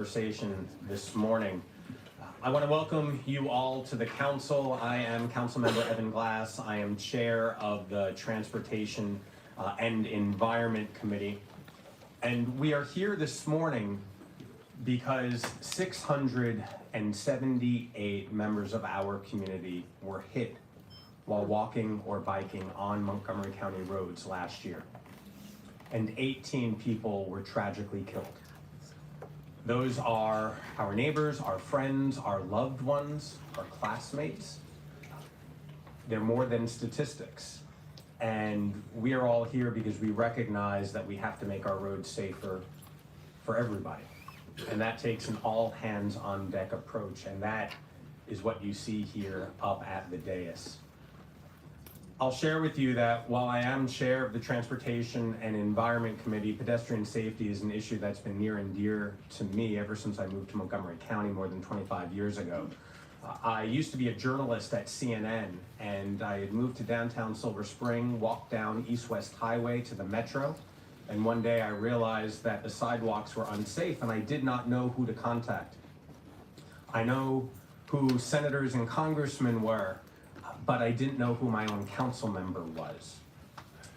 Conversation this morning. I want to welcome you all to the council. I am Councilmember Evan Glass. I am chair of the Transportation and Environment Committee. And we are here this morning because 678 members of our community were hit while walking or biking on Montgomery County roads last year. And 18 people were tragically killed. Those are our neighbors, our friends, our loved ones, our classmates. They're more than statistics. And we are all here because we recognize that we have to make our roads safer for everybody. And that takes an all hands on deck approach. And that is what you see here up at the dais. I'll share with you that while I am chair of the Transportation and Environment Committee, pedestrian safety is an issue that's been near and dear to me ever since I moved to Montgomery County more than 25 years ago. I used to be a journalist at CNN, and I had moved to downtown Silver Spring, walked down East-West Highway to the Metro, and one day I realized that the sidewalks were unsafe and I did not know who to contact. I know who senators and congressmen were, but I didn't know who my own council member was.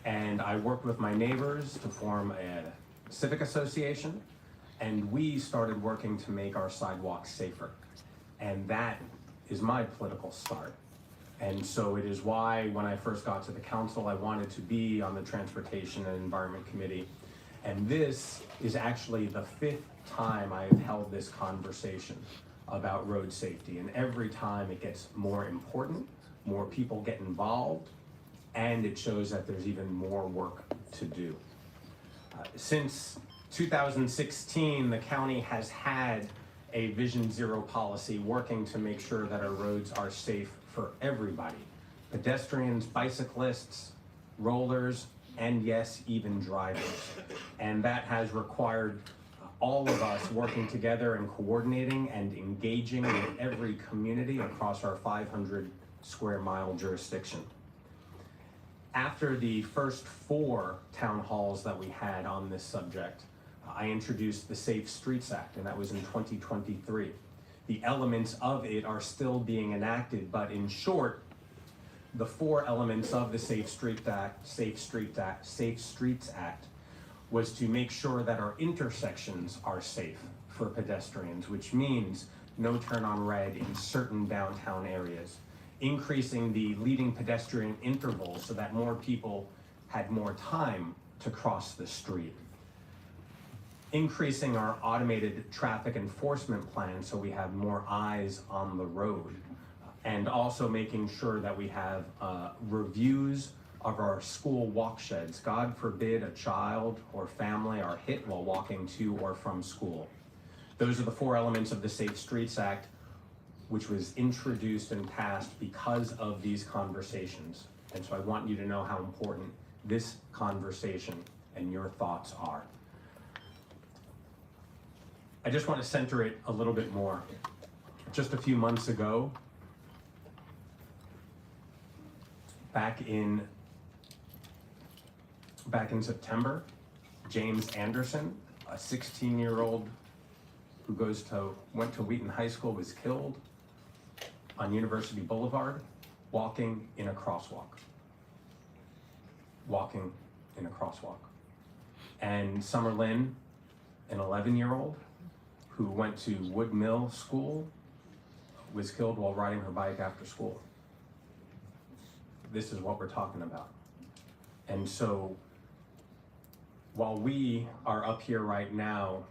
And I worked with my neighbors to form a civic association, and we started working to make our sidewalks safer. And that is my political start. And so it is why when I first got to the council, I wanted to be on the Transportation and Environment Committee. And this is actually the 5th time I have held this conversation about road safety. And every time it gets more important, more people get involved, and it shows that there's even more work to do. Since 2016, the county has had a Vision Zero policy working to make sure that our roads are safe for everybody. Pedestrians, bicyclists, rollers, and yes, even drivers. And that has required all of us working together and coordinating and engaging with every community across our 500 square mile jurisdiction. After the first 4 town halls that we had on this subject, I introduced the Safe Streets Act, and that was in 2023. The elements of it are still being enacted, but in short, the 4 elements of the Safe Streets Act was to make sure that our intersections are safe for pedestrians, which means no turn on red in certain downtown areas, increasing the leading pedestrian intervals so that more people had more time to cross the street, increasing our automated traffic enforcement plan so we have more eyes on the road, and also making sure that we have reviews of our school walk sheds. God forbid a child or family are hit while walking to or from school. Those are the 4 elements of the Safe Streets Act, which was introduced and passed because of these conversations. And so I want you to know how important this conversation and your thoughts are. I just want to center it a little bit more. Just a few months ago, back in September, James Anderson, a 16-year-old who went to Wheaton High School, was killed on University Boulevard, walking in a crosswalk. And Summer Lynn, an 11-year-old who went to Wood Mill School, was killed while riding her bike after school. This is what we're talking about. And so while we are up here right now,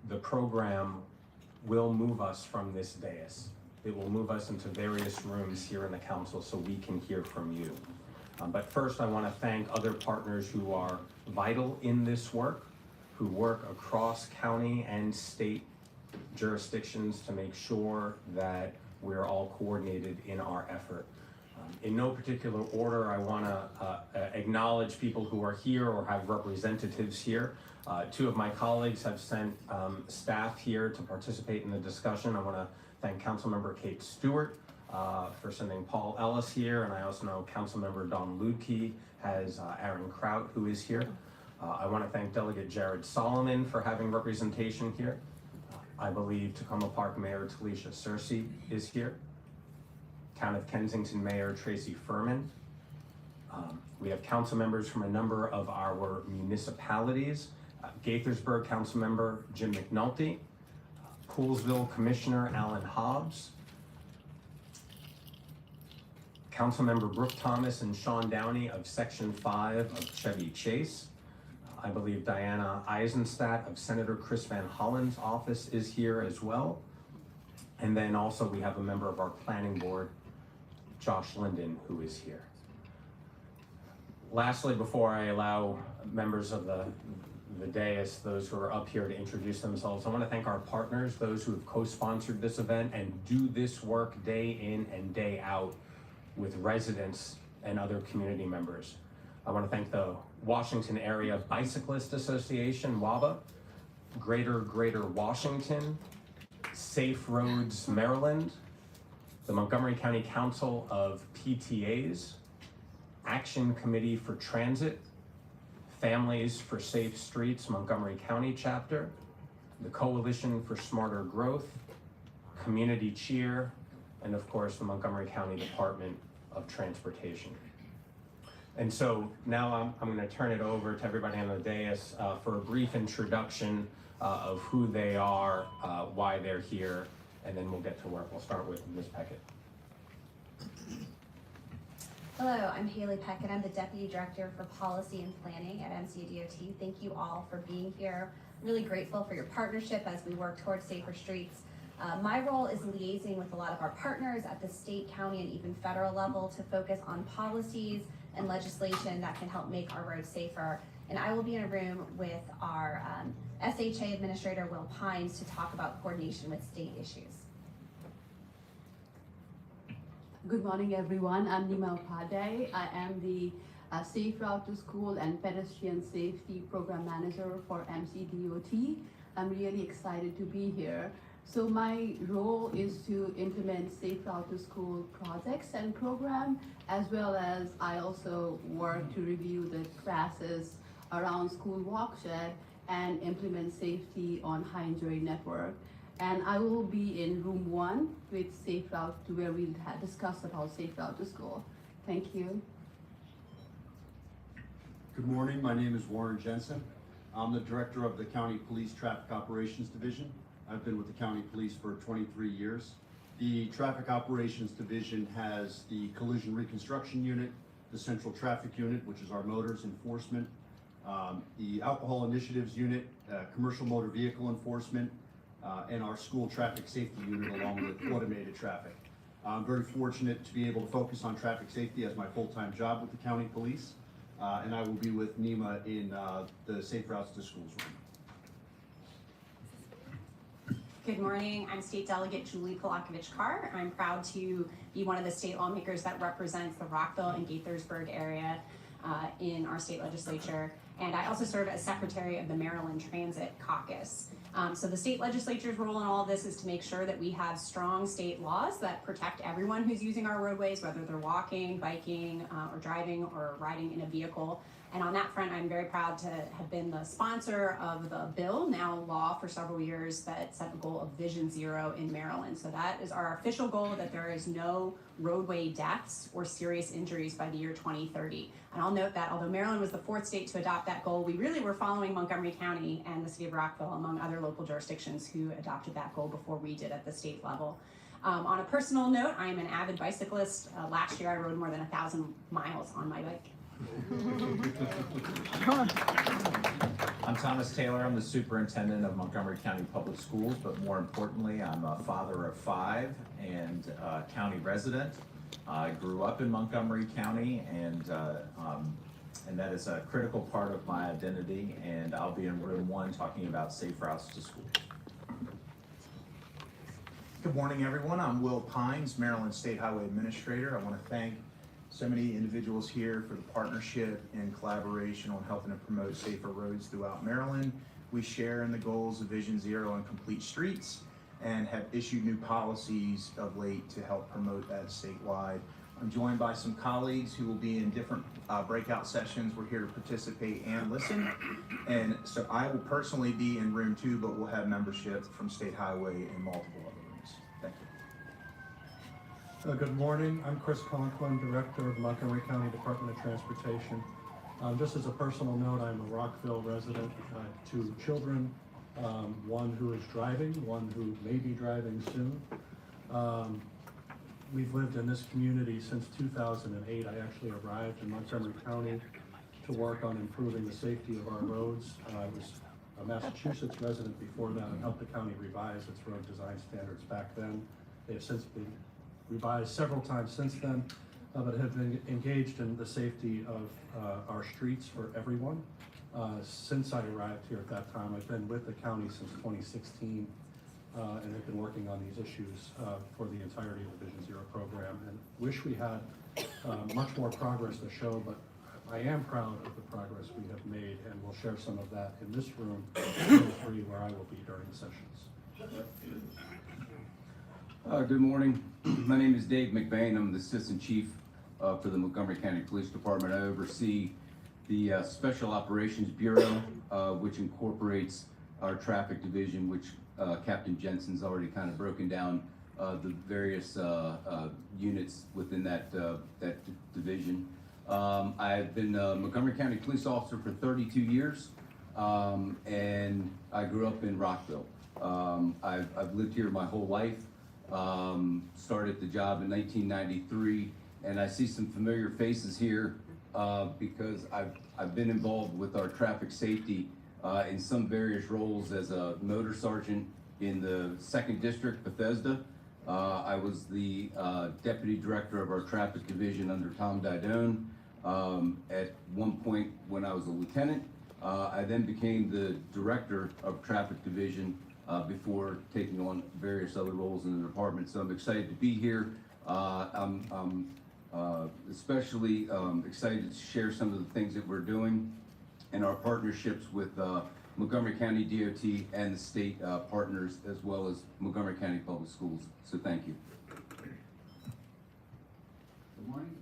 the program will move us from this dais. It will move us into various rooms here in the council so we can hear from you. But first, I want to thank other partners who are vital in this work, who work across county and state jurisdictions to make sure that we're all coordinated in our effort. In no particular order, I want to acknowledge people who are here or have representatives here. 2 of my colleagues have sent staff here to participate in the discussion. I want to thank Councilmember Kate Stewart for sending Paul Ellis here, and I also know Councilmember Don Lutke has Aaron Kraut, who is here. I want to thank Delegate Jared Solomon for having representation here. I believe Tacoma Park Mayor Talisha Searcy is here. Town of Kensington Mayor Tracy Furman. We have council members from a number of our municipalities. Gaithersburg Councilmember Jim McNulty, Poolesville Commissioner Alan Hobbs, Councilmember Brooke Thomas and Sean Downey of Section 5 of Chevy Chase. I believe Diana Eisenstadt of Senator Chris Van Hollen's office is here as well. And then also we have a member of our planning board, Josh Linden, who is here. Lastly, before I allow members of the dais, those who are up here, to introduce themselves, I want to thank our partners, those who have co-sponsored this event and do this work day in and day out with residents and other community members. I want to thank the Washington Area Bicyclist Association, WABA, Greater Washington, Safe Roads Maryland, the Montgomery County Council of PTAs, Action Committee for Transit, Families for Safe Streets Montgomery County Chapter, the Coalition for Smarter Growth, Community Cheer, and of course the Montgomery County Department of Transportation. And so now I'm going to turn it over to everybody on the dais for a brief introduction of who they are, why they're here, and then we'll get to work. We'll start with Ms. Peckett. Hello, I'm Haley Peckett. I'm the Deputy Director for Policy and Planning at MCDOT. Thank you all for being here. I'm really grateful for your partnership as we work towards safer streets. My role is liaising with a lot of our partners at the state, county, and even federal level to focus on policies and legislation that can help make our roads safer. And I will be in a room with our SHA Administrator, Will Pines, to talk about coordination with state issues. Good morning, everyone. I'm Nima Upadhyay. I am the Safe Route to School and Pedestrian Safety Program Manager for MCDOT. I'm really excited to be here. So my role is to implement Safe Route to School projects and program, as well as I also work to review the classes around school walkshed and implement safety on high injury network. And I will be in room 1 with Safe Route to where we'll discuss about Safe Route to School. Thank you. Good morning, my name is Warren Jensen. I'm the Director of the County Police Traffic Operations Division. I've been with the County Police for 23 years. The Traffic Operations Division has the Collision Reconstruction Unit, the Central Traffic Unit, which is our motors enforcement, the Alcohol Initiatives Unit, Commercial Motor Vehicle Enforcement, and our School Traffic Safety Unit, along with automated traffic. I'm very fortunate to be able to focus on traffic safety as my full-time job with the County Police, and I will be with Nima in the Safe Routes to Schools room. Good morning, I'm State Delegate Julie Polakovich-Carr. I'm proud to be one of the state lawmakers that represents the Rockville and Gaithersburg area in our state legislature. And I also serve as Secretary of the Maryland Transit Caucus. So the state legislature's role in all of this is to make sure that we have strong state laws that protect everyone who's using our roadways, whether they're walking, biking, or driving, or riding in a vehicle. And on that front, I'm very proud to have been the sponsor of the bill, now law for several years, that set the goal of Vision Zero in Maryland. So that is our official goal, that there is no roadway deaths or serious injuries by the year 2030. And I'll note that although Maryland was the 4th state to adopt that goal, we really were following Montgomery County and the city of Rockville, among other local jurisdictions, who adopted that goal before we did at the state level. On a personal note, I am an avid bicyclist. Last year I rode more than 1,000 miles on my bike. I'm Thomas Taylor. I'm the superintendent of Montgomery County Public Schools, but more importantly, I'm a father of 5 and a county resident. I grew up in Montgomery County, and that is a critical part of my identity, and I'll be in room 1 talking about safe routes to school. Good morning, everyone. I'm Will Pines, Maryland State Highway Administrator. I want to thank so many individuals here for the partnership and collaboration on helping to promote safer roads throughout Maryland. We share in the goals of Vision Zero and Complete Streets, and have issued new policies of late to help promote that statewide. I'm joined by some colleagues who will be in different breakout sessions. We're here to participate and listen. And so I will personally be in room 2, but we'll have membership from State Highway in multiple other rooms. Thank you. Good morning. I'm Chris Conklin, Director of Montgomery County Department of Transportation. Just as a personal note, I'm a Rockville resident. I have 2 children, one who is driving, one who may be driving soon. We've lived in this community since 2008. I actually arrived in Montgomery County to work on improving the safety of our roads. I was a Massachusetts resident before that and helped the county revise its road design standards back then. They have since been revised several times since then, but have been engaged in the safety of our streets for everyone. Since I arrived here at that time, I've been with the county since 2016 and have been working on these issues for the entirety of the Vision Zero program, and wish we had much more progress to show, but I am proud of the progress we have made, and we'll share some of that in this room, room 3, where I will be during the sessions. Good morning. My name is Dave McBain. I'm the Assistant Chief for the Montgomery County Police Department. I oversee the Special Operations Bureau, which incorporates our traffic division, which Captain Jensen's already kind of broken down the various units within that division. I've been a Montgomery County police officer for 32 years, and I grew up in Rockville. I've lived here my whole life. Started the job in 1993, and I see some familiar faces here because I've been involved with our traffic safety in some various roles as a motor sergeant in the 2nd District, Bethesda. I was the deputy director of our traffic division under Tom Didone. At one point when I was a lieutenant, I then became the director of traffic division before taking on various other roles in the department. So I'm excited to be here. I'm especially excited to share some of the things that we're doing and our partnerships with Montgomery County DOT and the state partners, as well as Montgomery County Public Schools. So thank you. Good morning.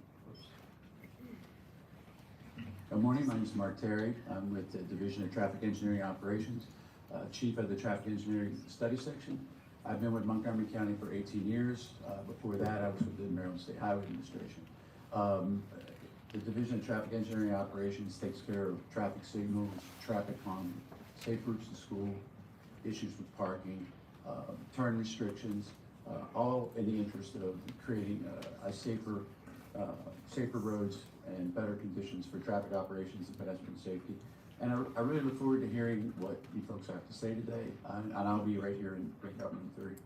Good morning, my name is Mark Terry. I'm with the Division of Traffic Engineering Operations, Chief of the Traffic Engineering Study Section. I've been with Montgomery County for 18 years. Before that, I was with the Maryland State Highway Administration. The Division of Traffic Engineering Operations takes care of traffic signals, traffic calming, safe routes to school, issues with parking, turn restrictions, all in the interest of creating safer roads and better conditions for traffic operations and pedestrian safety. And I really look forward to hearing what you folks have to say today, and I'll be right here in breakout room 3.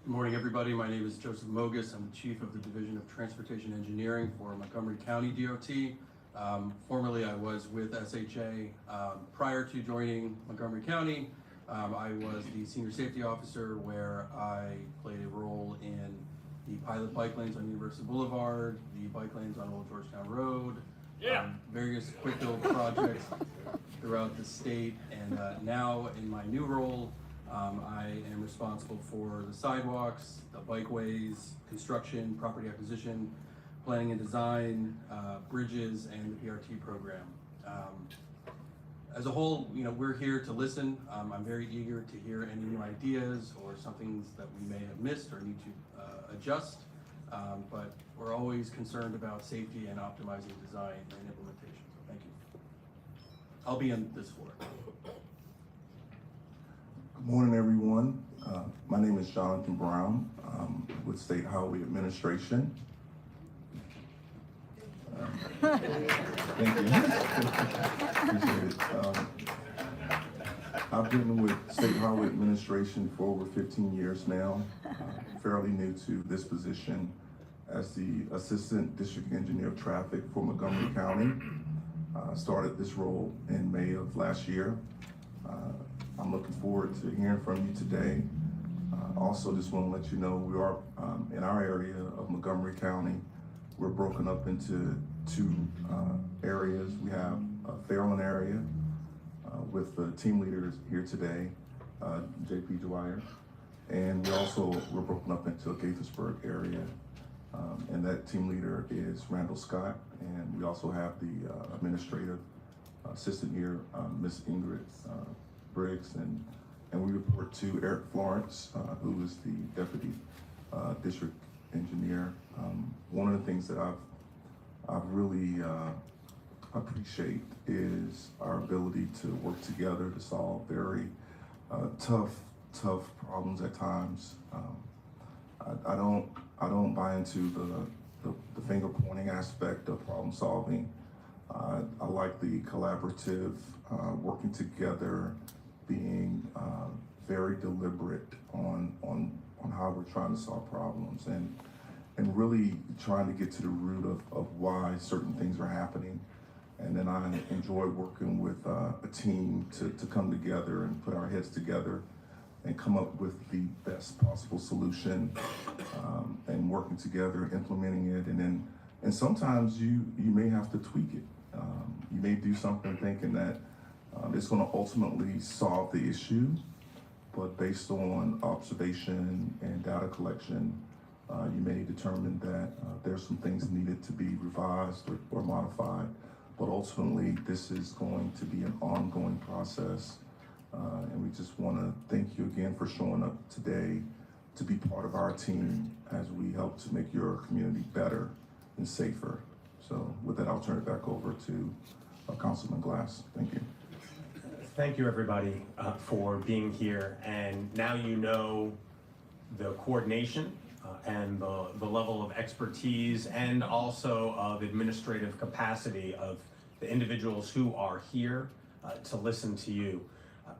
Good morning, everybody. My name is Joseph Mogus. I'm the Chief of the Division of Transportation Engineering for Montgomery County DOT. Formerly, I was with SHA. Prior to joining Montgomery County, I was the Senior Safety Officer, where I played a role in the pilot bike lanes on University Boulevard, the bike lanes on Old Georgetown Road, various quick build projects throughout the state. And now in my new role, I am responsible for the sidewalks, the bikeways, construction, property acquisition, planning and design, bridges, and the PRT program. As a whole, we're here to listen. I'm very eager to hear any new ideas or some things that we may have missed or need to adjust. But we're always concerned about safety and optimizing design and implementation. So thank you. I'll be on this floor. Good morning, everyone. My name is Jonathan Brown with State Highway Administration. Thank you. Appreciate it. I've been with State Highway Administration for over 15 years now. Fairly new to this position as the Assistant District Engineer of Traffic for Montgomery County. Started this role in May of last year. I'm looking forward to hearing from you today. Also, just want to let you know we are in our area of Montgomery County. We're broken up into 2 areas. We have a Fairland area with the team leaders here today, JP Dwyer. And we're broken up into a Gaithersburg area. And that team leader is Randall Scott. And we also have the administrative assistant here, Miss Ingrid Briggs. And we report to Eric Florence, who is the deputy district engineer. One of the things that I've really appreciate is our ability to work together to solve very tough problems at times. I don't buy into the finger pointing aspect of problem solving. I like the collaborative, working together, being very deliberate on how we're trying to solve problems and really trying to get to the root of why certain things are happening. And then I enjoy working with a team to come together and put our heads together and come up with the best possible solution, and working together, implementing it, and sometimes you may have to tweak it. You may do something thinking that it's going to ultimately solve the issue, but based on observation and data collection, you may determine that there's some things needed to be revised or modified. But ultimately, this is going to be an ongoing process. And we just want to thank you again for showing up today to be part of our team as we help to make your community better and safer. So with that, I'll turn it back over to Councilman Glass. Thank you. Thank you, everybody, for being here. And now you know the coordination and the level of expertise and also of administrative capacity of the individuals who are here to listen to you.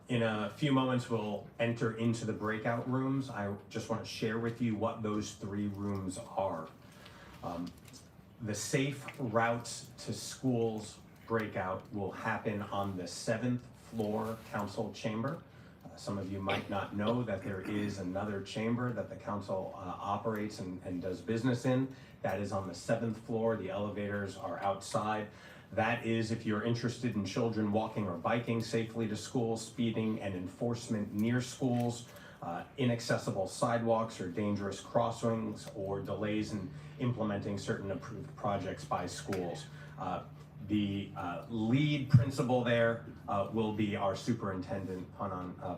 In a few moments, we'll enter into the breakout rooms. I just want to share with you what those 3 rooms are. The Safe Routes to Schools breakout will happen on the 7th floor council chamber. Some of you might not know that there is another chamber that the council operates and does business in. That is on the 7th floor. The elevators are outside. That is if you're interested in children walking or biking safely to school, speeding and enforcement near schools, inaccessible sidewalks or dangerous crossings, or delays in implementing certain approved projects by schools. The lead principal there will be our superintendent,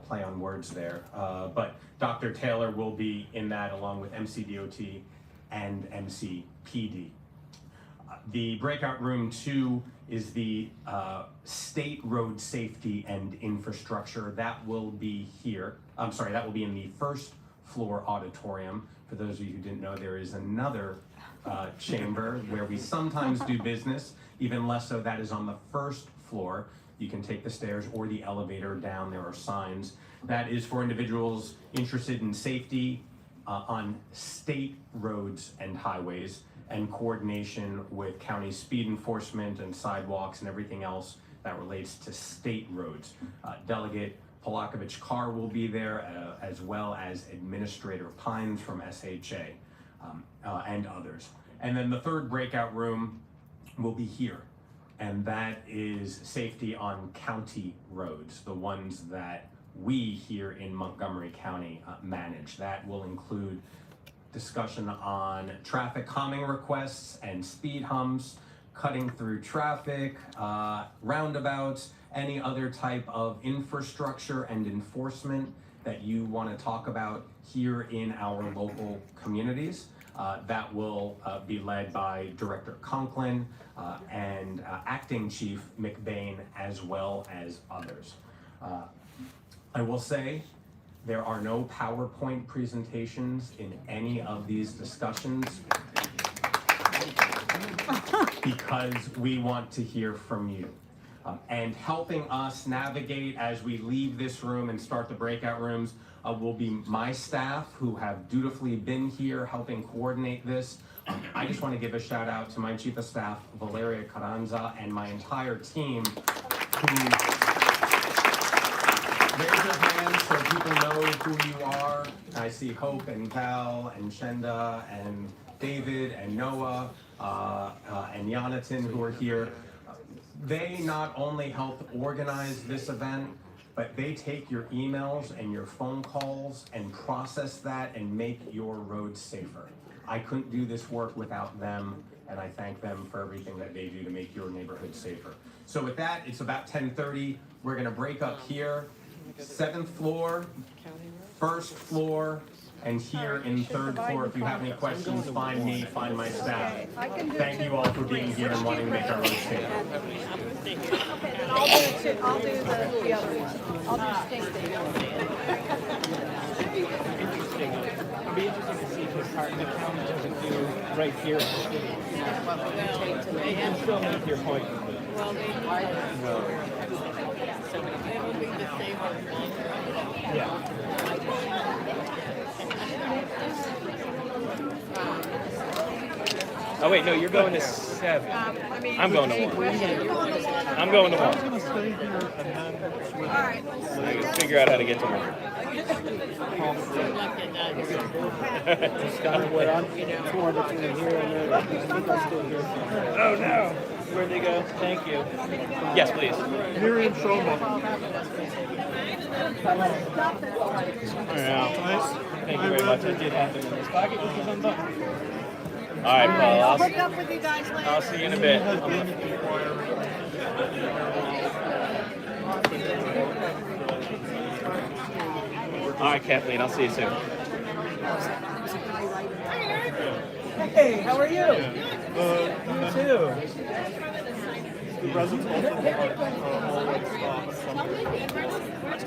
play on words there. But Dr. Taylor will be in that along with MCDOT and MCPD. The breakout room 2 is the State Road Safety and Infrastructure. That will be here. That will be in the 1st floor auditorium. For those of you who didn't know, there is another chamber where we sometimes do business, even less so. That is on the 1st floor. You can take the stairs or the elevator down. There are signs. That is for individuals interested in safety on state roads and highways, and coordination with county speed enforcement and sidewalks and everything else that relates to state roads. Delegate Polakovich Carr will be there, as well as Administrator Pines from SHA and others. And then the 3rd breakout room will be here, and that is safety on county roads, the ones that we here in Montgomery County manage. That will include discussion on traffic calming requests and speed humps, cutting through traffic, roundabouts, any other type of infrastructure and enforcement that you want to talk about here in our local communities. That will be led by Director Conklin and Acting Chief McBain, as well as others. I will say, there are no PowerPoint presentations in any of these discussions because we want to hear from you. And helping us navigate as we leave this room and start the breakout rooms will be my staff, who have dutifully been here helping coordinate this. I just want to give a shout out to my Chief of Staff, Valeria Carranza, and my entire team who raise your hands so people know who you are. I see Hope and Val and Shenda and David and Noah and Jonathan, who are here. They not only helped organize this event, but they take your emails and your phone calls and process that and make your roads safer. I couldn't do this work without them, and I thank them for everything that they do to make your neighborhood safer. So with that, it's about 10:30. We're gonna break up here, 7th floor, 1st floor, and here in 3rd floor. If you have any questions, find me, find my staff. Thank you all for being here and wanting to make our roads safer. I'll do the other one. I'll do state Interesting. It'd be interesting to see what part the county doesn't do right here. You can still make your point. Well, they will be the same on Yeah. Oh wait, no, you're going to 7. I'm going to 1. I'm going to 1. I can figure out how to get to 1. That's kind of what I'm torn between here and there. I'm still here. Oh no! Where'd they go? Thank you. Yes, please. Miriam Shoma. Thank you very much. I did have them in this pocket, which is unbuttoned. All right, Paul. I'll hook up with you guys later. I'll see you in a bit. All right, Kathleen. I'll see you soon. Hey, how are you? You too.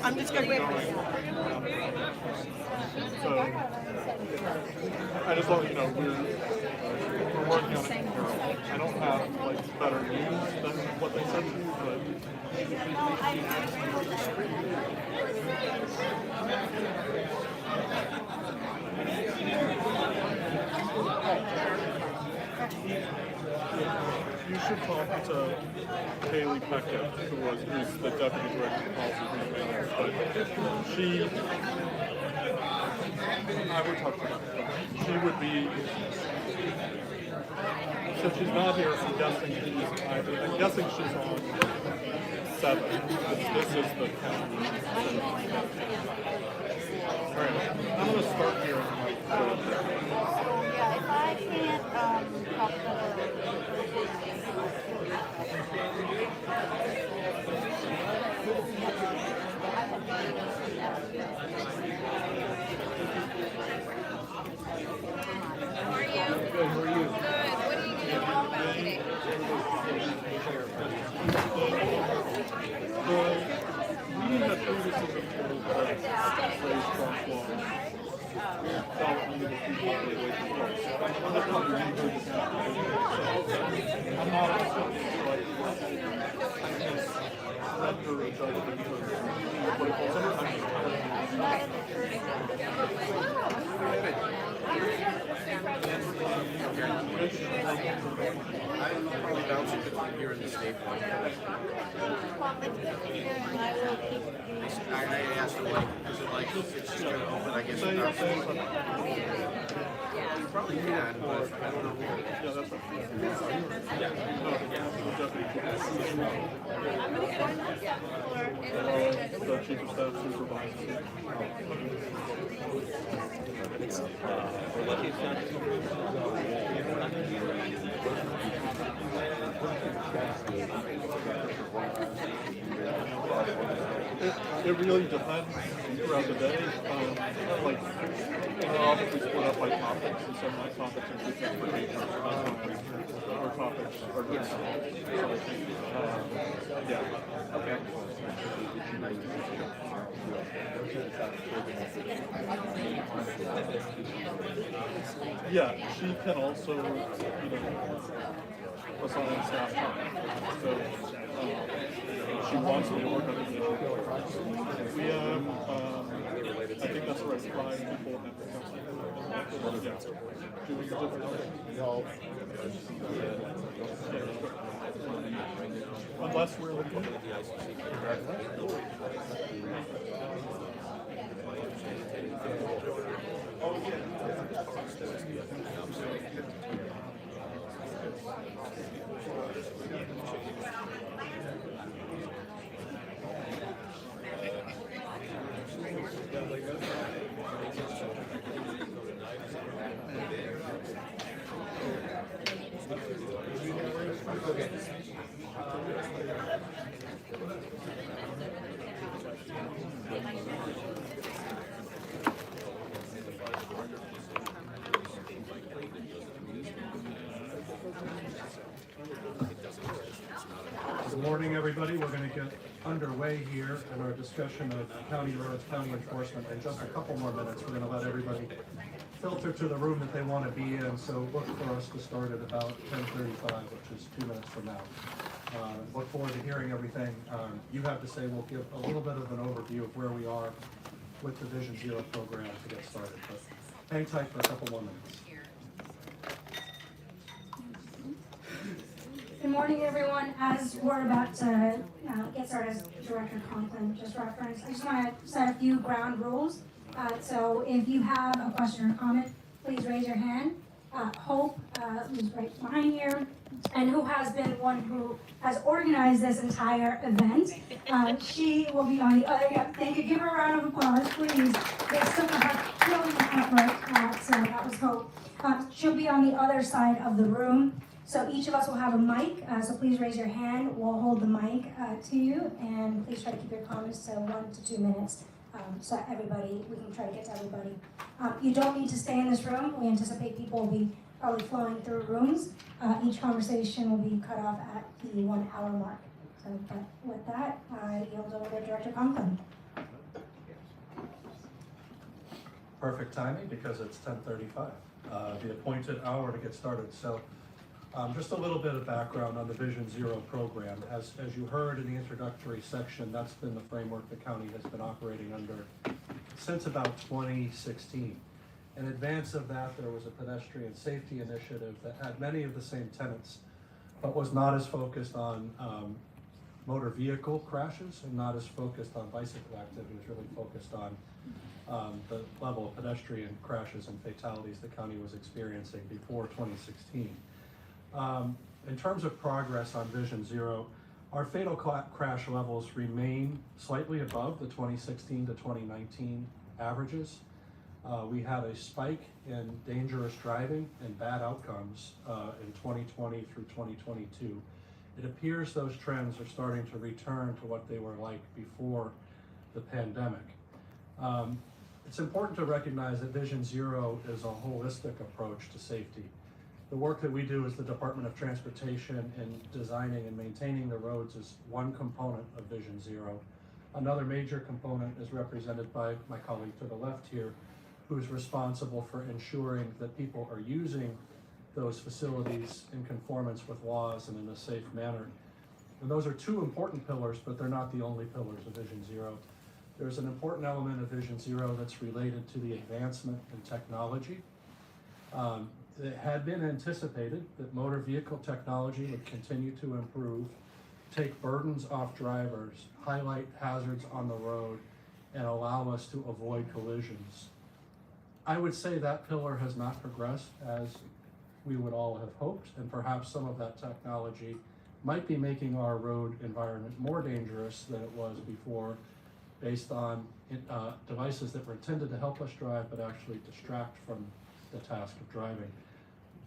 I'm just going to wait. So, I just want you to know we're working on it. I don't have like better news than what they said to you, but you should talk to Haley Peckett, who's the deputy director of policy. But she, I would talk to her. She would be. So she's not here. I'm guessing she's on 7. This is the county. All right, I'm gonna start here. Yeah, if I can't talk to How are you? Good, how are you? Good. What are you going to talk about today? We had previously been told that raised crosswalks don't need to be away from cars. I'm not upset, but render a judgment because what it falls under, I'm just here in the state one. I asked him, like, is it like, if it's going to open, I guess it's not. You probably can, but I don't know. Yeah, that's the chief of staff supervisor. It really depends throughout the day. Like, in our office, we split up by topics, and some of my topics include transportation, our topics are just, so I think, yeah. Okay. Yeah, she can also, assign staff time. So, she wants me to work on the issue. We have, I think that's right, 5 people have to come. Yeah. Doing different unless we're looking. morning, everybody. We're going to get underway here in our discussion of county roads, county enforcement. In just a couple more minutes, we're going to let everybody filter to the room that they want to be in. So look for us to start at about 10:35, which is 2 minutes from now. Look forward to hearing everything you have to say. We'll give a little bit of an overview of where we are with the Vision Zero program to get started. But hang tight for a couple more minutes. Good morning, everyone. As we're about to get started, as Director Conklin just referenced, I just want to set a few ground rules. So if you have a question or comment, please raise your hand. Hope, who's right behind here, and who has been one who has organized this entire event. She will be on the other, thank you, give her a round of applause, please. It's took a brilliant effort, so that was Hope. She'll be on the other side of the room. So each of us will have a mic, so please raise your hand. We'll hold the mic to you, and please try to keep your comments to 1 to 2 minutes, so we can try to get to everybody. You don't need to stay in this room. We anticipate people will be probably flowing through rooms. Each conversation will be cut off at the 1 hour mark. So but with that, I yield over to Director Conklin. Perfect timing because it's 10:35, the appointed hour to get started. So just a little bit of background on the Vision Zero program. As you heard in the introductory section, that's been the framework the county has been operating under since about 2016. In advance of that, there was a pedestrian safety initiative that had many of the same tenets, but was not as focused on motor vehicle crashes and not as focused on bicycle activity. It was really focused on the level of pedestrian crashes and fatalities the county was experiencing before 2016. In terms of progress on Vision Zero, our fatal crash levels remain slightly above the 2016 to 2019 averages. We had a spike in dangerous driving and bad outcomes in 2020 through 2022. It appears those trends are starting to return to what they were like before the pandemic. It's important to recognize that Vision Zero is a holistic approach to safety. The work that we do as the Department of Transportation in designing and maintaining the roads is one component of Vision Zero. Another major component is represented by my colleague to the left here, who's responsible for ensuring that people are using those facilities in conformance with laws and in a safe manner. And those are two important pillars, but they're not the only pillars of Vision Zero. There's an important element of Vision Zero that's related to the advancement in technology. It had been anticipated that motor vehicle technology would continue to improve, take burdens off drivers, highlight hazards on the road, and allow us to avoid collisions. I would say that pillar has not progressed as we would all have hoped, and perhaps some of that technology might be making our road environment more dangerous than it was before, based on devices that were intended to help us drive but actually distract from the task of driving.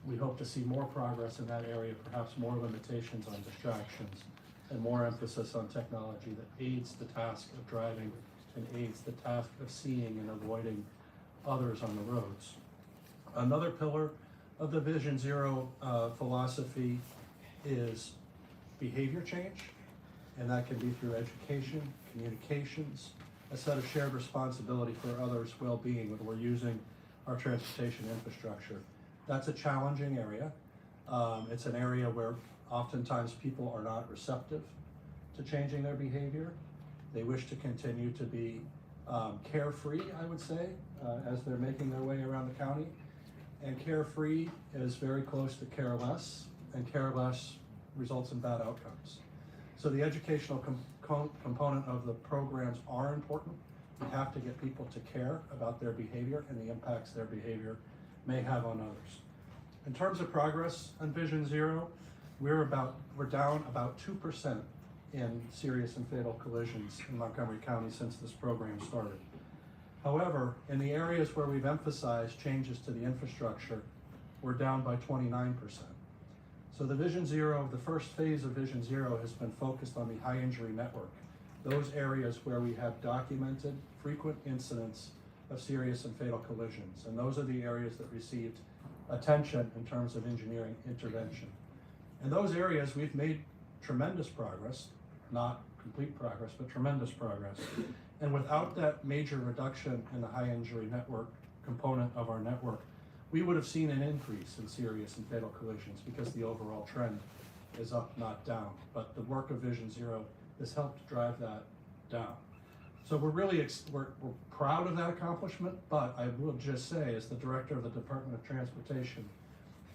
We hope to see more progress in that area, perhaps more limitations on distractions and more emphasis on technology that aids the task of driving and aids the task of seeing and avoiding others on the roads. Another pillar of the Vision Zero philosophy is behavior change, and that can be through education, communications, a set of shared responsibility for others' well-being when we're using our transportation infrastructure. That's a challenging area. It's an area where oftentimes people are not receptive to changing their behavior. They wish to continue to be carefree, I would say, as they're making their way around the county. And carefree is very close to careless, and careless results in bad outcomes. So the educational component of the programs are important. We have to get people to care about their behavior and the impacts their behavior may have on others. In terms of progress on Vision Zero, we're down about 2% in serious and fatal collisions in Montgomery County since this program started. However, in the areas where we've emphasized changes to the infrastructure, we're down by 29%. So the Vision Zero, the first phase of Vision Zero has been focused on the high injury network, those areas where we have documented frequent incidents of serious and fatal collisions. And those are the areas that received attention in terms of engineering intervention. In those areas, we've made tremendous progress, not complete progress, but tremendous progress. And without that major reduction in the high injury network component of our network, we would have seen an increase in serious and fatal collisions because the overall trend is up, not down. But the work of Vision Zero has helped drive that down. So we're really, we're proud of that accomplishment, but I will just say, as the director of the Department of Transportation,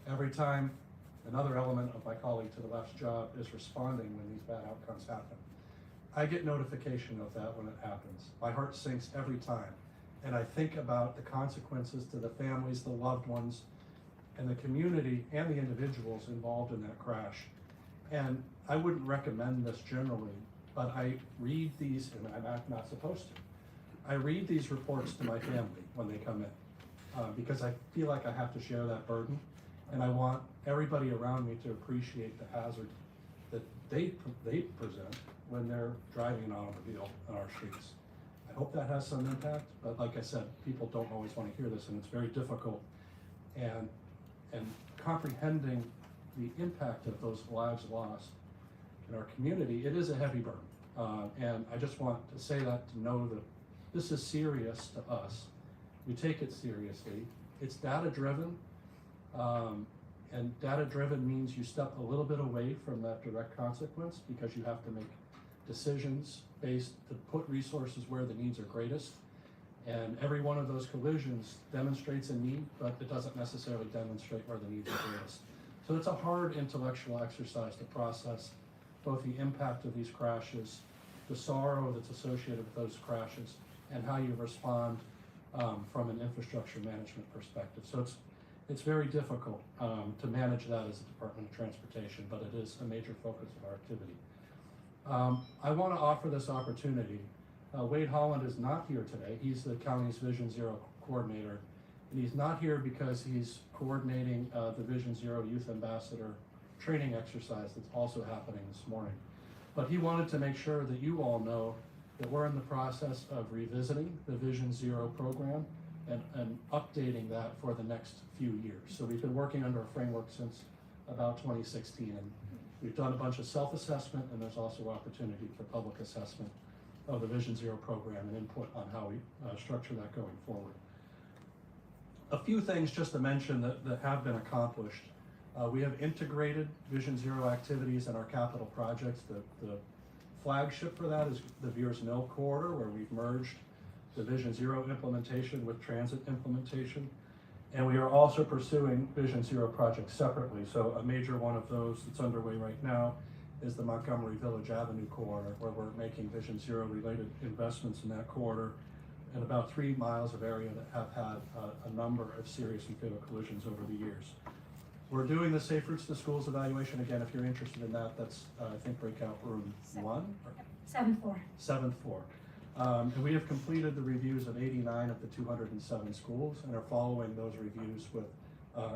every time another element of my colleague to the left's job is responding when these bad outcomes happen, I get notification of that when it happens. My heart sinks every time. And I think about the consequences to the families, the loved ones, and the community and the individuals involved in that crash. And I wouldn't recommend this generally, but I read these, and I'm not supposed to. I read these reports to my family when they come in, because I feel like I have to share that burden, and I want everybody around me to appreciate the hazard that they present when they're driving an automobile on our streets. I hope that has some impact, but like I said, people don't always want to hear this, and it's very difficult. And comprehending the impact of those lives lost in our community, it is a heavy burden. And I just want to say that, to know that this is serious to us. We take it seriously. It's data-driven, and data-driven means you step a little bit away from that direct consequence because you have to make decisions based to put resources where the needs are greatest. And every one of those collisions demonstrates a need, but it doesn't necessarily demonstrate where the needs are greatest. So it's a hard intellectual exercise to process both the impact of these crashes, the sorrow that's associated with those crashes, and how you respond from an infrastructure management perspective. So it's very difficult to manage that as a Department of Transportation, but it is a major focus of our activity. I want to offer this opportunity. Wade Holland is not here today. He's the county's Vision Zero coordinator, and he's not here because he's coordinating the Vision Zero Youth Ambassador training exercise that's also happening this morning. But he wanted to make sure that you all know that we're in the process of revisiting the Vision Zero program and updating that for the next few years. So we've been working under a framework since about 2016, and we've done a bunch of self-assessment, and there's also opportunity for public assessment of the Vision Zero program and input on how we structure that going forward. A few things just to mention that have been accomplished. We have integrated Vision Zero activities in our capital projects. The flagship for that is the Veers Mill corridor, where we've merged the Vision Zero implementation with transit implementation. And we are also pursuing Vision Zero projects separately. So a major one of those that's underway right now is the Montgomery Village Avenue corridor, where we're making Vision Zero related investments in that corridor, and about 3 miles of area that have had a number of serious and fatal collisions over the years. We're doing the Safe Routes to Schools evaluation. Again, if you're interested in that, that's I think breakout room 1? 7th floor. 7th floor. And we have completed the reviews of 89 of the 207 schools and are following those reviews with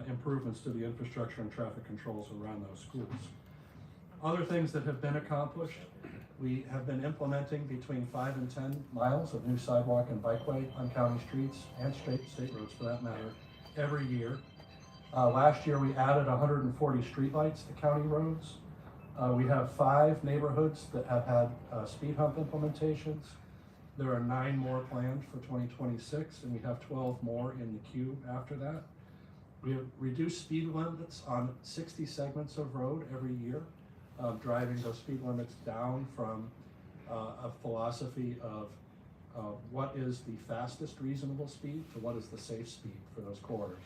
improvements to the infrastructure and traffic controls around those schools. Other things that have been accomplished, we have been implementing between 5 and 10 miles of new sidewalk and bikeway on county streets and state roads for that matter every year. Last year we added 140 streetlights to county roads. We have 5 neighborhoods that have had speed hump implementations. There are 9 more planned for 2026, and we have 12 more in the queue after that. We have reduced speed limits on 60 segments of road every year, driving those speed limits down from a philosophy of what is the fastest reasonable speed to what is the safe speed for those corridors.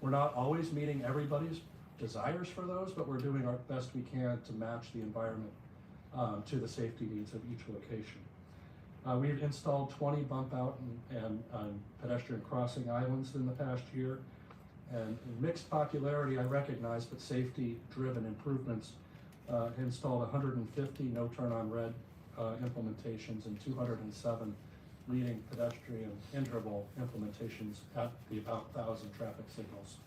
We're not always meeting everybody's desires for those, but we're doing our best we can to match the environment to the safety needs of each location. We've installed 20 bump out and pedestrian crossing islands in the past year. And in mixed popularity, I recognize, but safety-driven improvements, installed 150 no turn on red implementations and 207 leading pedestrian interval implementations at the about 1,000 traffic signals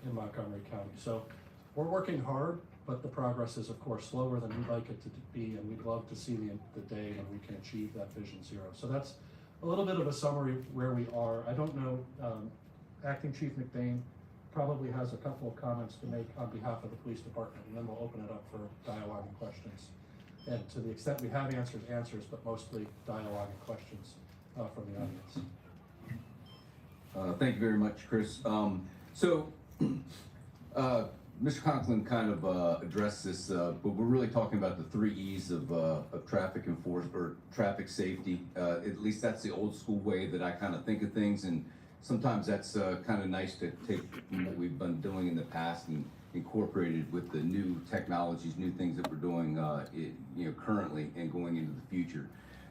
in Montgomery County. So we're working hard, but the progress is of course slower than we'd like it to be, and we'd love to see the day when we can achieve that Vision Zero. So that's a little bit of a summary of where we are. I don't know, Acting Chief McBain probably has a couple of comments to make on behalf of the police department, and then we'll open it up for dialogue and questions. And to the extent we have answers, but mostly dialogue and questions from the audience. Thank you very much, Chris. Mr. Conklin kind of addressed this, but we're really talking about the 3 E's of traffic enforcement or traffic safety. At least that's the old school way that I kind of think of things, and sometimes that's kind of nice to take from what we've been doing in the past and incorporate it with the new technologies, new things that we're doing, currently and going into the future.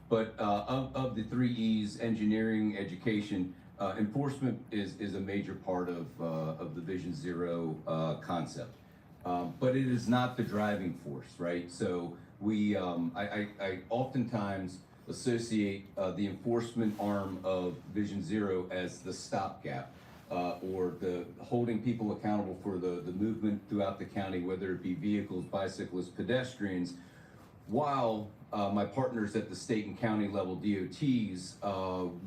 But of the 3 E's, engineering, education, enforcement is a major part of the Vision Zero concept, but it is not the driving force, right? So I oftentimes associate the enforcement arm of Vision Zero as the stopgap, or the holding people accountable for the movement throughout the county, whether it be vehicles, bicyclists, pedestrians, while my partners at the state and county level DOTs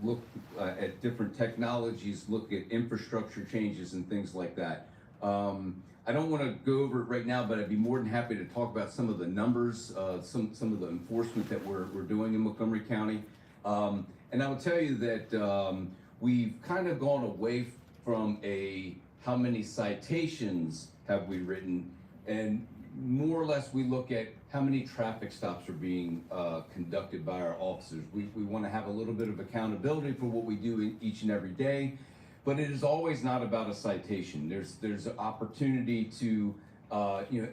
look at different technologies, look at infrastructure changes and things like that. I don't want to go over it right now, but I'd be more than happy to talk about some of the numbers, some of the enforcement that we're doing in Montgomery County. And I will tell you that we've kind of gone away from how many citations have we written, and more or less we look at how many traffic stops are being conducted by our officers. We want to have a little bit of accountability for what we do each and every day, but it is always not about a citation. There's an opportunity to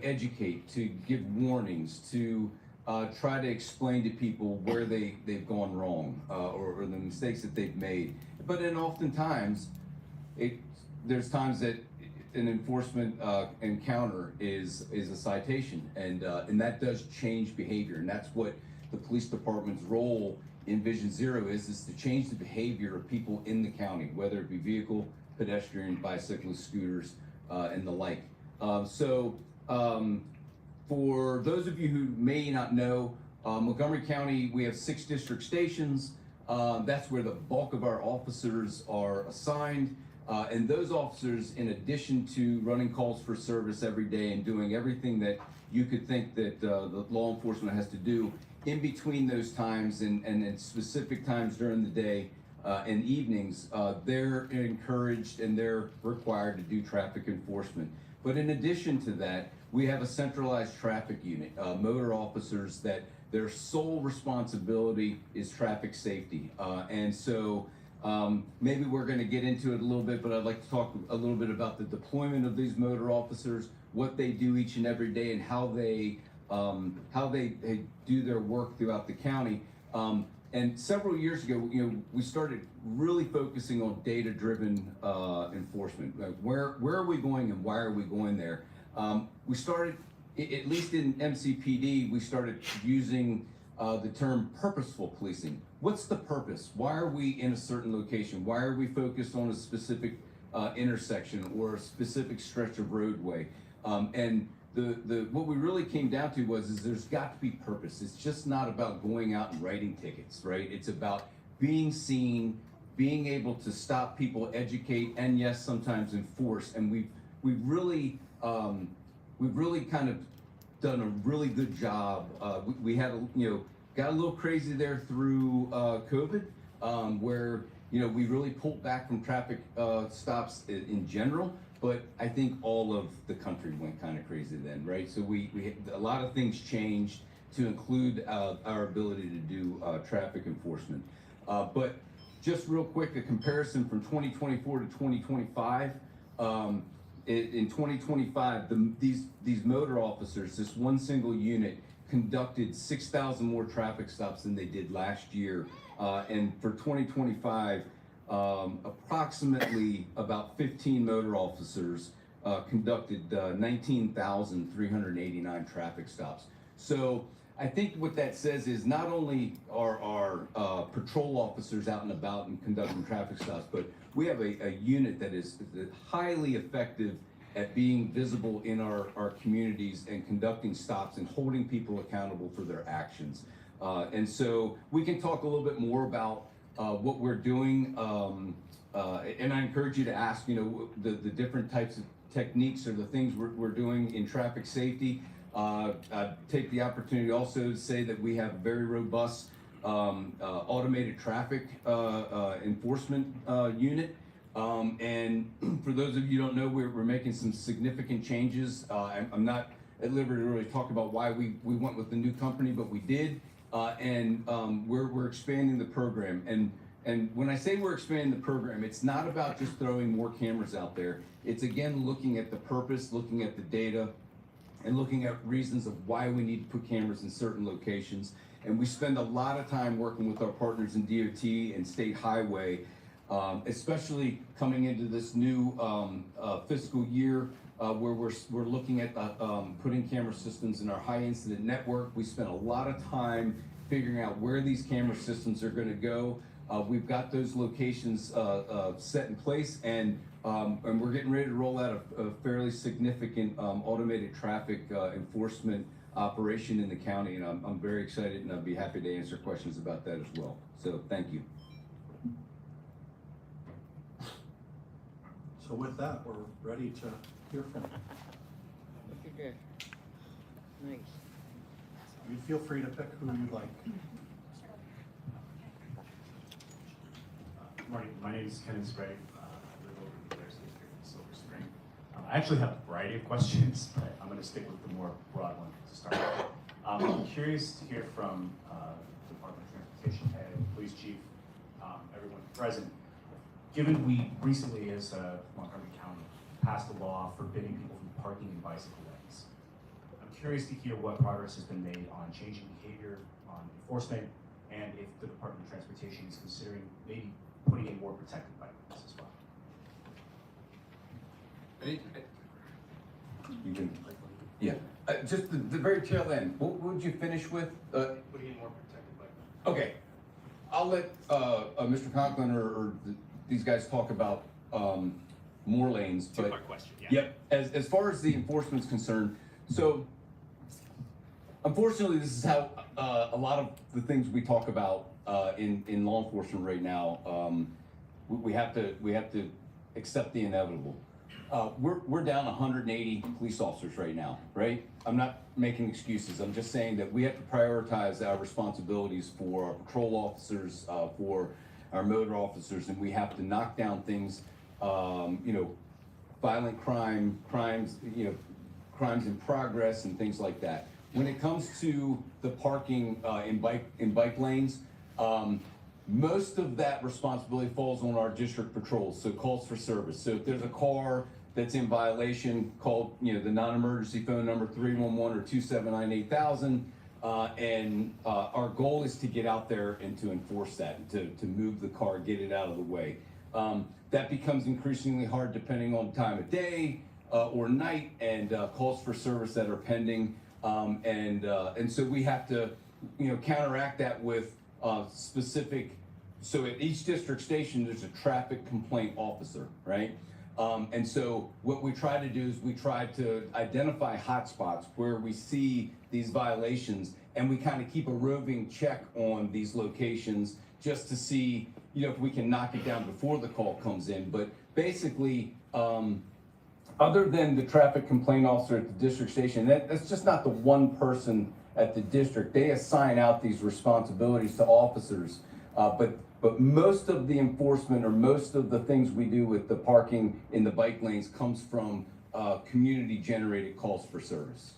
educate, to give warnings, to try to explain to people where they've gone wrong, or the mistakes that they've made. But then oftentimes, there's times that an enforcement encounter is a citation, and that does change behavior, and that's what the police department's role in Vision Zero is to change the behavior of people in the county, whether it be vehicle, pedestrian, bicyclists, scooters, and the like. For those of you who may not know, Montgomery County, we have 6 district stations. That's where the bulk of our officers are assigned. And those officers, in addition to running calls for service every day and doing everything that you could think that the law enforcement has to do, in between those times and in specific times during the day and evenings, they're encouraged and they're required to do traffic enforcement. But in addition to that, we have a centralized traffic unit, motor officers that their sole responsibility is traffic safety. And so maybe we're going to get into it a little bit, but I'd like to talk a little bit about the deployment of these motor officers, what they do each and every day, and how they do their work throughout the county. And several years ago, we started really focusing on data-driven enforcement. Like where are we going and why are we going there? We started, at least in MCPD, we started using the term purposeful policing. What's the purpose? Why are we in a certain location? Why are we focused on a specific intersection or a specific stretch of roadway? And what we really came down to is there's got to be purpose. It's just not about going out and writing tickets, right? It's about being seen, being able to stop people, educate, and yes, sometimes enforce. And we've really kind of done a really good job. We had got a little crazy there through COVID, where we really pulled back from traffic stops in general. But I think all of the country went kind of crazy then, right? So we a lot of things changed to include our ability to do traffic enforcement. But just real quick, a comparison from 2024 to 2025. In 2025, these motor officers, this one single unit, conducted 6,000 more traffic stops than they did last year. And for 2025, approximately about 15 motor officers conducted 19,389 traffic stops. So I think what that says is not only are our patrol officers out and about and conducting traffic stops, but we have a unit that is highly effective at being visible in our communities and conducting stops and holding people accountable for their actions. And so we can talk a little bit more about what we're doing, and I encourage you to ask, the different types of techniques or the things we're doing in traffic safety. I take the opportunity also to say that we have a very robust automated traffic enforcement unit. And for those of you who don't know, we're making some significant changes. I'm not at liberty to really talk about why we went with the new company, but we did. And we're expanding the program. And when I say we're expanding the program, it's not about just throwing more cameras out there. It's again looking at the purpose, looking at the data, and looking at reasons of why we need to put cameras in certain locations. And we spend a lot of time working with our partners in DOT and State Highway, especially coming into this new fiscal year where we're looking at putting camera systems in our high incident network. We spent a lot of time figuring out where these camera systems are going to go. We've got those locations set in place, and we're getting ready to roll out a fairly significant automated traffic enforcement operation in the county, and I'm very excited, and I'd be happy to answer questions about that as well. So thank you. So with that, we're ready to hear from you. Look at that. Nice. You feel free to pick who you'd like. Good morning, my name is Kenneth Spray. I live over in Blair Street in Silver Spring. I actually have a variety of questions, but I'm going to stick with the more broad one to start with. I'm curious to hear from Department of Transportation head, police chief, everyone present. Given we recently, as Montgomery County, passed a law forbidding people from parking in bicycle lanes, I'm curious to hear what progress has been made on changing behavior, on enforcement, and if the Department of Transportation is considering maybe putting in more protected bike lanes as well. You can, yeah. Just the very tail end. What would you finish with? Putting in more protected bike lanes. Okay, I'll let Mr. Conklin or these guys talk about more lanes. Two-part question. Yeah. Yep. As far as the enforcement's concerned, so unfortunately, this is how a lot of the things we talk about in law enforcement right now. We have to accept the inevitable. We're down 180 police officers right now, right? I'm not making excuses. I'm just saying that we have to prioritize our responsibilities for our patrol officers, for our motor officers, and we have to knock down things, violent crimes, crimes in progress, and things like that. When it comes to the parking in bike lanes, most of that responsibility falls on our district patrols, so calls for service. So if there's a car that's in violation, call the non-emergency phone number 311 or 279-8000, and our goal is to get out there and to enforce that, to move the car, get it out of the way. That becomes increasingly hard depending on time of day or night, and calls for service that are pending, and so we have to counteract that with specific. So at each district station, there's a traffic complaint officer, right? And so what we try to do is we try to identify hotspots where we see these violations, and we kind of keep a roving check on these locations just to see, if we can knock it down before the call comes in. But basically, other than the traffic complaint officer at the district station, that's just not the one person at the district. They assign out these responsibilities to officers, but most of the enforcement or most of the things we do with the parking in the bike lanes comes from community-generated calls for service.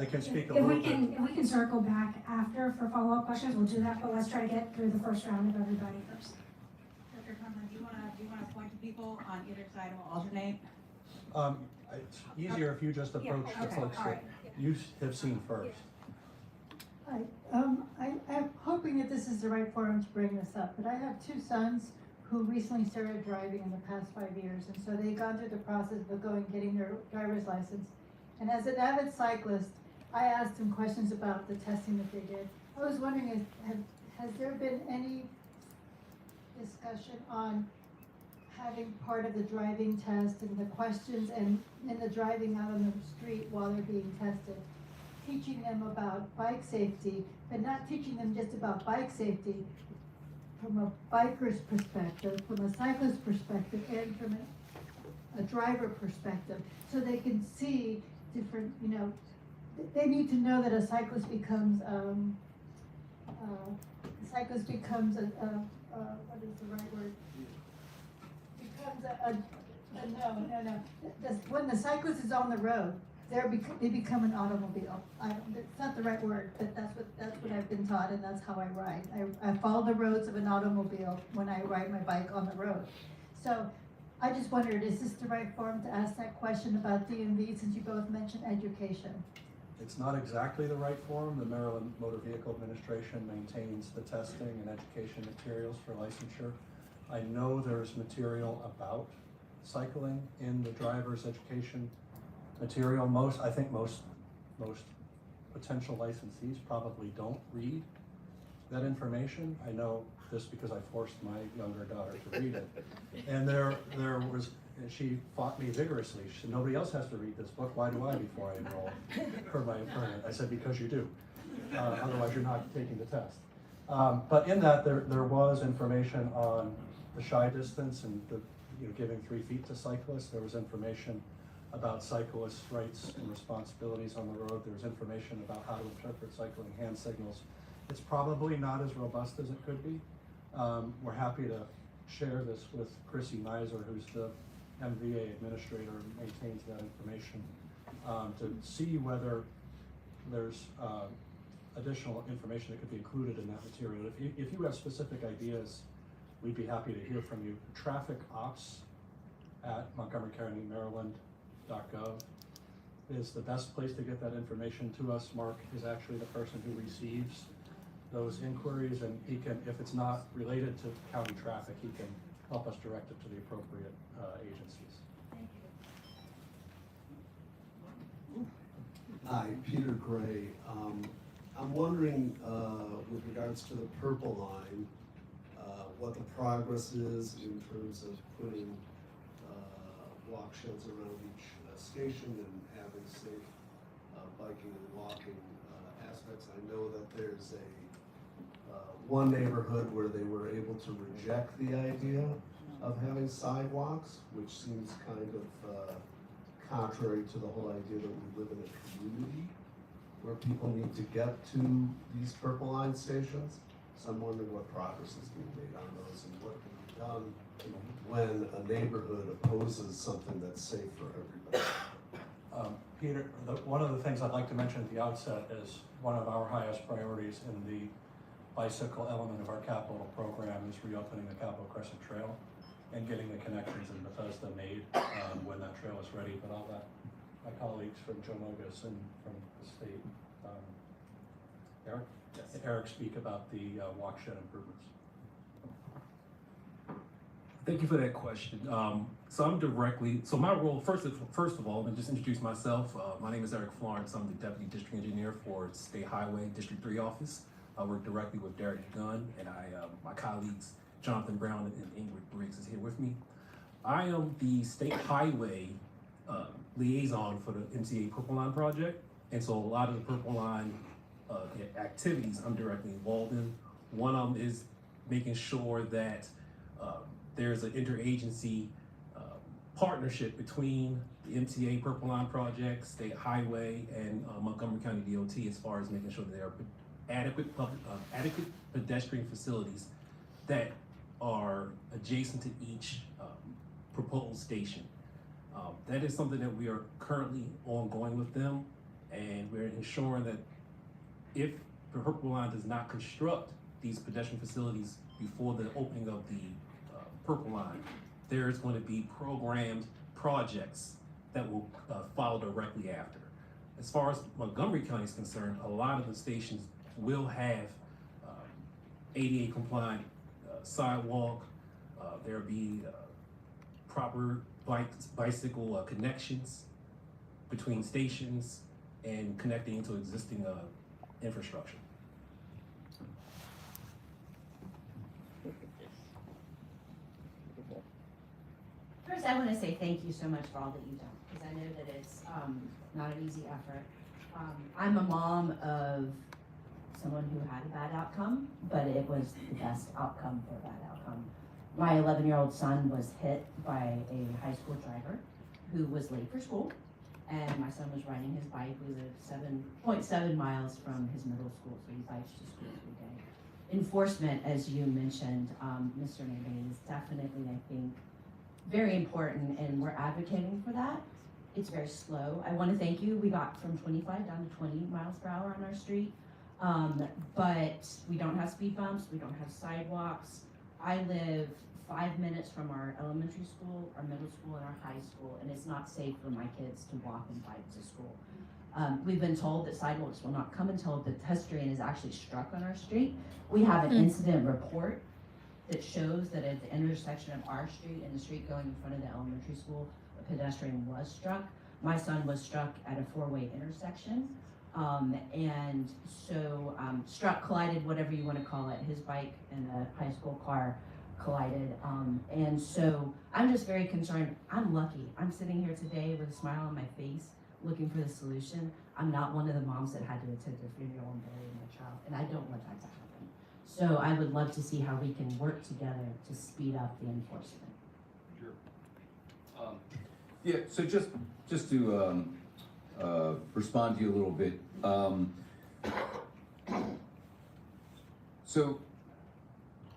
I can speak a If little we bit. can, if we can circle back after for follow-up questions, we'll do that, but let's try to get through the first round of everybody first. Dr. Conklin, do you want to point to people on either side and we'll alternate? It's easier if you just approach the okay, folks all that right. you have seen first. Hi, I'm hoping that this is the right forum to bring this up, but I have two sons who recently started driving in the past 5 years, and so they've gone through the process of getting their driver's license. And as an avid cyclist, I asked them questions about the testing that they did. I was wondering, has there been any discussion on having part of the driving test and the questions and in the driving out on the street while they're being tested? teaching them about bike safety, but not teaching them just about bike safety from a biker's perspective, from a cyclist perspective, and from a driver perspective, so they can see different, you know, they need to know that a cyclist becomes, what is the right word? Becomes when the cyclist is on the road, they become an automobile. It's not the right word, but that's what I've been taught, and that's how I ride. I follow the roads of an automobile when I ride my bike on the road. So I just wondered, is this the right forum to ask that question about DMV, since you both mentioned education? It's not exactly the right forum. The Maryland Motor Vehicle Administration maintains the testing and education materials for licensure. I know there's material about cycling in the driver's education material. I think most potential licensees probably don't read that information. I know this because I forced my younger daughter to read it. And and she fought me vigorously. She said, nobody else has to read this book. Why do I before I enroll for my permit? I said, because you do. Otherwise, you're not taking the test. But in that, there was information on the shy distance and giving 3 feet to cyclists. There was information about cyclists' rights and responsibilities on the road. There was information about how to interpret cycling hand signals. It's probably not as robust as it could be. We're happy to share this with Chrissy Nizer, who's the MVA administrator and maintains that information, to see whether there's additional information that could be included in that material. If you have specific ideas, we'd be happy to hear from you. Traffic ops at Montgomery County, Maryland.gov is the best place to get that information to us. Mark is actually the person who receives those inquiries, and he can, if it's not related to county traffic, he can help us direct it to the appropriate agencies. Thank you. Hi, Peter Gray. I'm wondering, with regards to the Purple Line, what the progress is in terms of putting walk sheds around each station and having safe biking and walking aspects. I know that there's one neighborhood where they were able to reject the idea of having sidewalks, which seems kind of contrary to the whole idea that we live in a community where people need to get to these Purple Line stations. So I'm wondering what progress is being made on those and what can be done when a neighborhood opposes something that's safe for everybody. Peter, one of the things I'd like to mention at the outset is one of our highest priorities in the bicycle element of our capital program is reopening the Capitol Crescent Trail and getting the connections in Bethesda made when that trail is ready. But I'll let my colleagues from Joe Mogus and from the state, Eric speak about the walk shed improvements. Thank you for that question. So my role, first of all, let me just introduce myself. My name is Eric Florence. I'm the Deputy District Engineer for State Highway District 3 Office. I work directly with Derek Gunn, and my colleagues, Jonathan Brown and Ingrid Briggs is here with me. I am the State Highway liaison for the MTA Purple Line project, and so a lot of the Purple Line activities I'm directly involved in. One of them is making sure that there's an interagency partnership between the MTA Purple Line project, State Highway, and Montgomery County DOT as far as making sure that there are adequate pedestrian facilities that are adjacent to each proposed station. That is something that we are currently ongoing with them, and we're ensuring that if the Purple Line does not construct these pedestrian facilities before the opening of the Purple Line, there is going to be programmed projects that will follow directly after. As far as Montgomery County is concerned, a lot of the stations will have ADA compliant sidewalk. There'll be proper bicycle connections between stations and connecting to existing infrastructure. First, I want to say thank you so much for all that you've done, because I know that it's not an easy effort. I'm a mom of someone who had a bad outcome, but it was the best outcome for a bad outcome. My 11-year-old son was hit by a high school driver who was late for school, and my son was riding his bike. We live 7.7 miles from his middle school, so he bikes to school every day. Enforcement, as you mentioned, Mr. Navay, is definitely, I think, very important, and we're advocating for that. It's very slow. I want to thank you. We got from 25 down to 20 miles per hour on our street, but we don't have speed bumps. We don't have sidewalks. I live 5 minutes from our elementary school, our middle school, and our high school, and it's not safe for my kids to walk and bike to school. We've been told that sidewalks will not come until the pedestrian is actually struck on our street. We have an incident report that shows that at the intersection of our street and the street going in front of the elementary school, a pedestrian was struck. My son was struck at a four-way intersection. And so struck, collided, whatever you want to call it. His bike and a high school car collided. And so I'm just very concerned. I'm lucky. I'm sitting here today with a smile on my face looking for the solution. I'm not one of the moms that had to attend a funeral and bury my child, and I don't want that to happen. So I would love to see how we can work together to speed up the enforcement. Yeah, so just to respond to you a little bit. So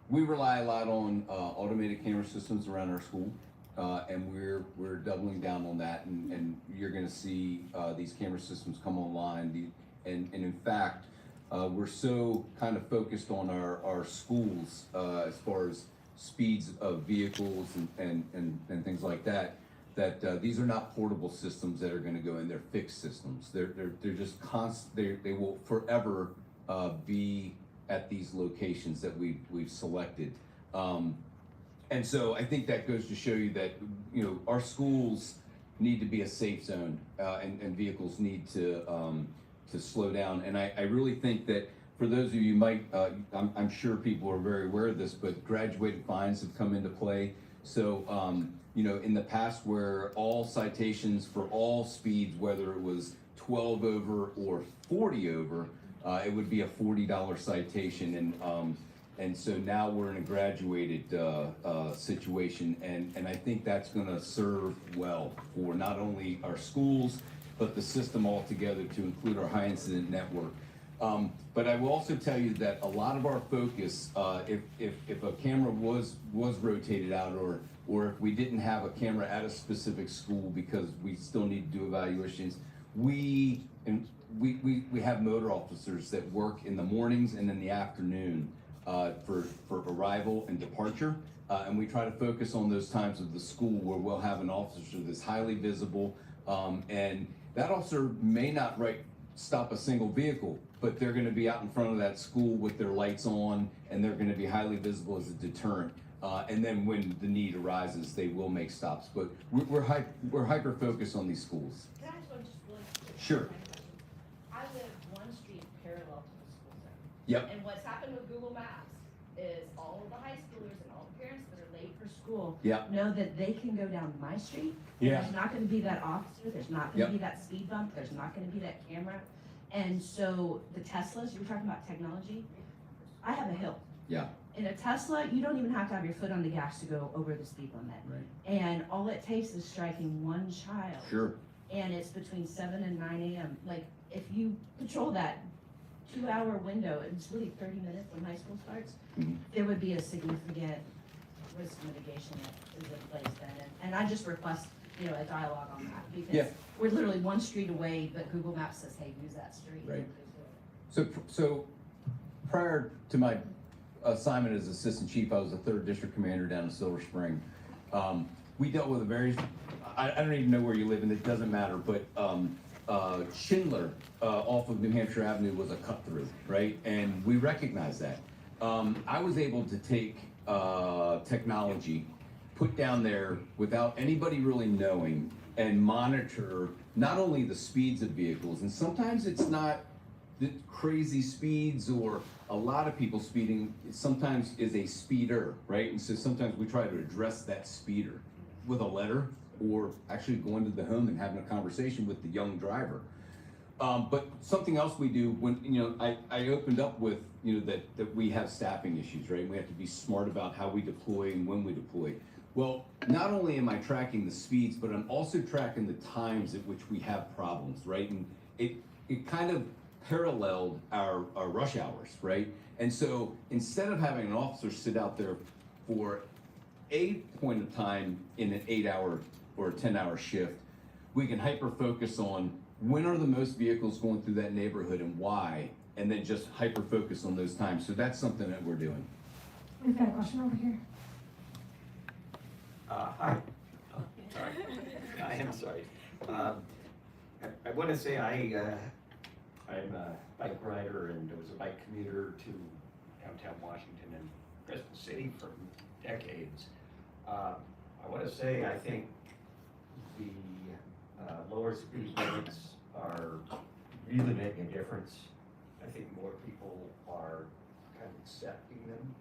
we rely a lot on automated camera systems around our school, and we're doubling down on that, and you're going to see these camera systems come online. And in fact, we're so kind of focused on our schools as far as speeds of vehicles and things like that. That these are not portable systems that are going to go in. They're fixed systems. They're just constant. They will forever be at these locations that we've selected. And so I think that goes to show you that our schools need to be a safe zone, and vehicles need to slow down. And I really think that for those of you I'm sure people are very aware of this, but graduated fines have come into play. So in the past, where all citations for all speeds, whether it was 12 over or 40 over, it would be a $40 citation, and so now we're in a graduated situation, and I think that's going to serve well for not only our schools but the system altogether, to include our high incident network. But I will also tell you that a lot of our focus, if a camera was rotated out, or if we didn't have a camera at a specific school because we still need to do evaluations, we have motor officers that work in the mornings and in the afternoon for arrival and departure, and we try to focus on those times of the school where we'll have an officer that's highly visible, and that officer may not stop a single vehicle, but they're going to be out in front of that school with their lights on, and they're going to be highly visible as a deterrent. And then when the need arises, they will make stops. But we're hyper focused on these schools. Can I just one Sure. I live one street parallel to the school zone. Yep. And what's happened with Google Maps is all of the high schoolers and all the parents that are late for school Yep. know that they can go down my street. And Yeah. There's not going to be that officer. There's not going to be that speed bump. There's not going to be that camera. And so the Teslas, you were talking about technology. I have a hill. Yeah. In a Tesla, you don't even have to have your foot on the gas to go over the speed limit. Right. And all it takes is striking one child. Sure. And it's between 7 and 9 a.m. Like, if you patrol that 2-hour window, it's really 30 minutes when high school starts, there would be a significant risk mitigation that is in place then. And I just request, a dialogue on that, because we're literally one street away, but Google Maps says, hey, use that street. Right. So prior to my assignment as assistant chief, I was a 3rd district commander down in Silver Spring. We dealt with I don't even know where you live, and it doesn't matter, but Schindler off of New Hampshire Avenue was a cut through, right? And we recognize that. I was able to take technology, put down there without anybody really knowing, and monitor not only the speeds of vehicles, and sometimes it's not the crazy speeds or a lot of people speeding. It sometimes is a speeder, right? And so sometimes we try to address that speeder with a letter, or actually going to the home and having a conversation with the young driver. But something else we do when, I opened up with, that we have staffing issues, right? And we have to be smart about how we deploy and when we deploy. Well, not only am I tracking the speeds, but I'm also tracking the times at which we have problems, right? And it kind of paralleled our rush hours, right? And so instead of having an officer sit out there for a point of time in an 8-hour or a 10-hour shift, we can hyper-focus on when are the most vehicles going through that neighborhood and why, and then just hyper-focus on those times. So that's something that we're doing. We've got a question over here. Hi. Oh, sorry. I am sorry. I want to say I'm a bike rider and was a bike commuter to downtown Washington and Crystal City for decades. I want to say I think the lower speed limits are really making a difference. I think more people are kind of accepting them.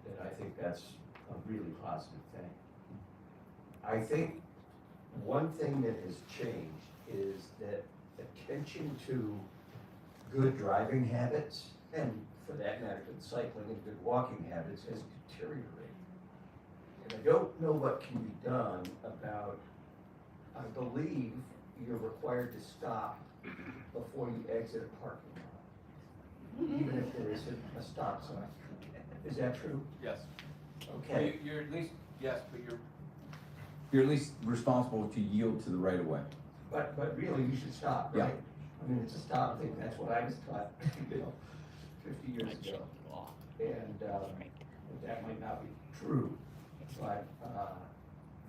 And I think that's a really positive thing. I think one thing that has changed is that attention to good driving habits, and for that matter, good cycling and good walking habits, has deteriorated. And I don't know what can be done about, I believe you're required to stop before you exit a parking lot, even if there isn't a stop sign. Is that true? Yes. Okay. You're at least, yes, but you're at least responsible to yield to the right of way. But really, you should stop, right? I mean, it's a stop thing, that's what I was taught, 50 years ago. And that might not be true, but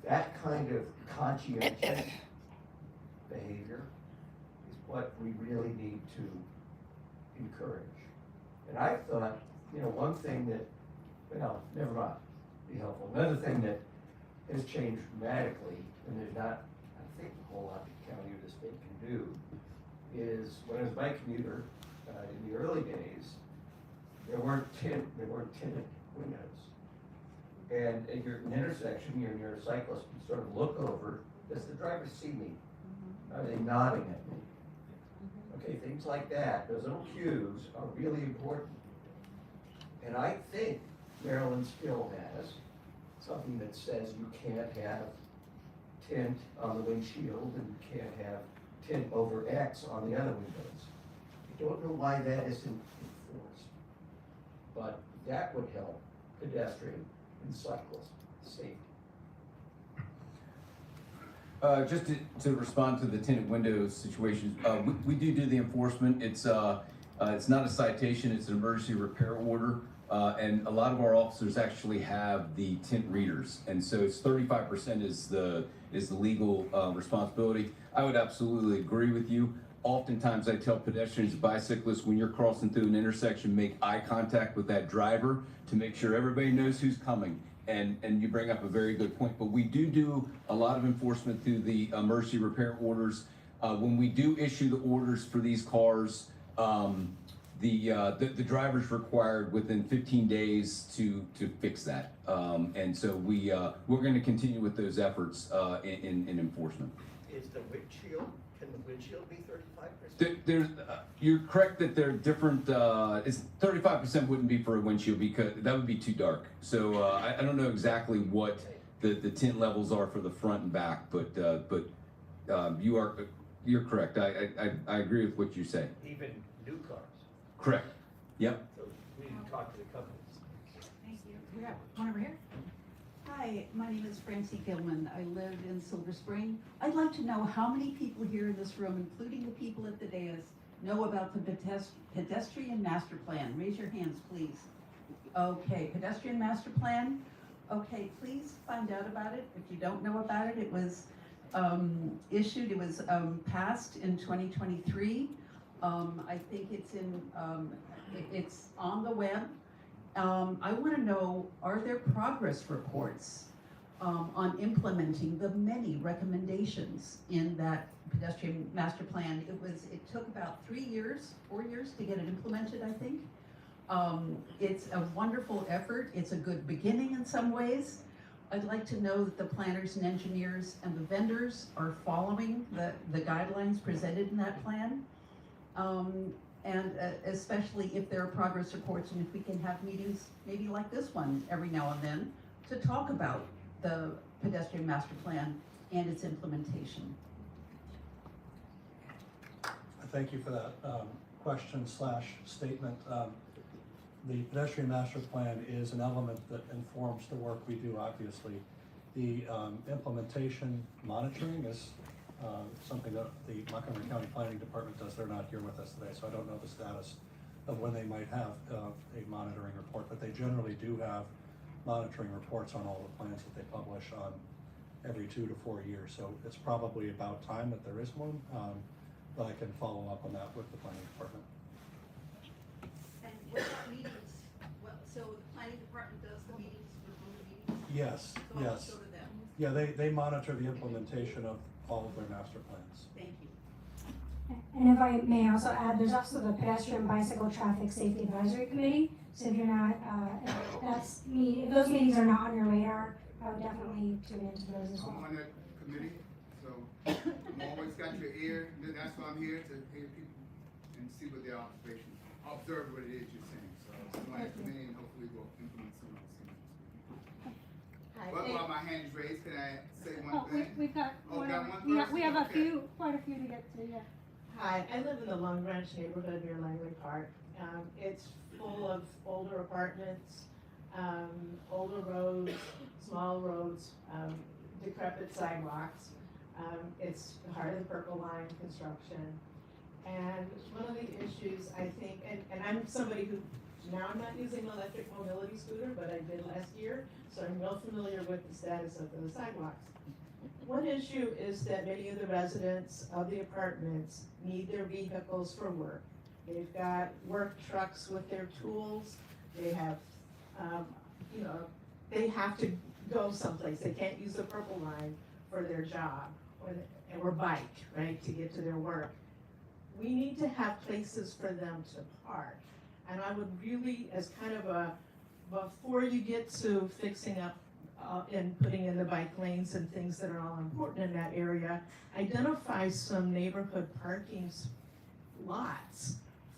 that kind of conscientious behavior is what we really need to encourage. And I thought, one thing that, well, never mind, be helpful. Another thing that has changed dramatically, and there's not, I think, a whole lot the county or the state can do, is when I was a bike commuter in the early days, there weren't tinted windows. And at an intersection, you're near a cyclist, you sort of look over, does the driver see me? Are they nodding at me? Okay, things like that, those little cues are really important. And I think Maryland still has something that says you can't have tint on the windshield and you can't have tint over X on the other windows. I don't know why that isn't enforced, but that would help pedestrian and cyclist safety. Just to respond to the tinted windows situations, we do the enforcement. It's not a citation, it's an emergency repair order. And a lot of our officers actually have the tint readers. And so it's 35% is the legal responsibility. I would absolutely agree with you. Oftentimes I tell pedestrians and bicyclists, when you're crossing through an intersection, make eye contact with that driver to make sure everybody knows who's coming. And you bring up a very good point, but we do a lot of enforcement through the emergency repair orders. When we do issue the orders for these cars, the driver's required within 15 days to fix that. And so we're going to continue with those efforts in enforcement. Is the windshield, can the windshield be 35%? You're correct that they're different. It's 35% wouldn't be for a windshield because that would be too dark. So I don't know exactly what the tint levels are for the front and back, but you're correct. I agree with what you say. Even new cars? Correct. Yep. So we need to talk to the companies. Thank you. We have one over here. Hi, my name is Francie Gilman. I live in Silver Spring. I'd like to know how many people here in this room, including the people at the dais, know about the pedestrian master plan. Raise your hands, please. Okay, pedestrian master plan. Okay, please find out about it. If you don't know about it, it was issued, it was passed in 2023. I think it's on the web. I want to know, are there progress reports on implementing the many recommendations in that pedestrian master plan? It took about 4 years to get it implemented, I think. It's a wonderful effort. It's a good beginning in some ways. I'd like to know that the planners and engineers and the vendors are following the guidelines presented in that plan. And especially if there are progress reports, and if we can have meetings, maybe like this one every now and then, to talk about the pedestrian master plan and its implementation. Thank you for that question / statement. The pedestrian master plan is an element that informs the work we do, obviously. The implementation monitoring is something that the Montgomery County Planning Department does. They're not here with us today, so I don't know the status of when they might have a monitoring report, but they generally do have monitoring reports on all the plans that they publish on every 2 to 4 years. So it's probably about time that there is one, but I can follow up on that with the planning department. And what about meetings? So the planning department does the meetings, the meetings? Yes, So I'll yes. go to them. Yeah, they monitor the implementation of all of their master plans. Thank you. And if I may also add, there's also the Pedestrian Bicycle Traffic Safety Advisory Committee. So if you're not, if those meetings are not on your radar, I would definitely tune into those as well. I'm on that committee, so I'm always got your ear. That's why I'm here, to hear people and see what their observations, observe what it is you're saying. So I'm on that committee, and hopefully we'll implement some of those things. But while my hand is raised, can I say one thing? We've got Oh, one. got one Yeah, person? we have Okay. quite a few to get to, yeah. Hi, I live in the Long Branch neighborhood near Langley Park. It's full of older apartments, older roads, small roads, decrepit sidewalks. It's part of the Purple Line construction. And one of the issues I think, and I'm somebody who, now I'm not using an electric mobility scooter, but I did last year, so I'm well familiar with the status of those sidewalks. One issue is that many of the residents of the apartments need their vehicles for work. They've got work trucks with their tools. They have, they have to go someplace. They can't use the Purple Line for their job or bike, right, to get to their work. We need to have places for them to park. And I would really, as kind of before you get to fixing up and putting in the bike lanes and things that are all important in that area, identify some neighborhood parking lots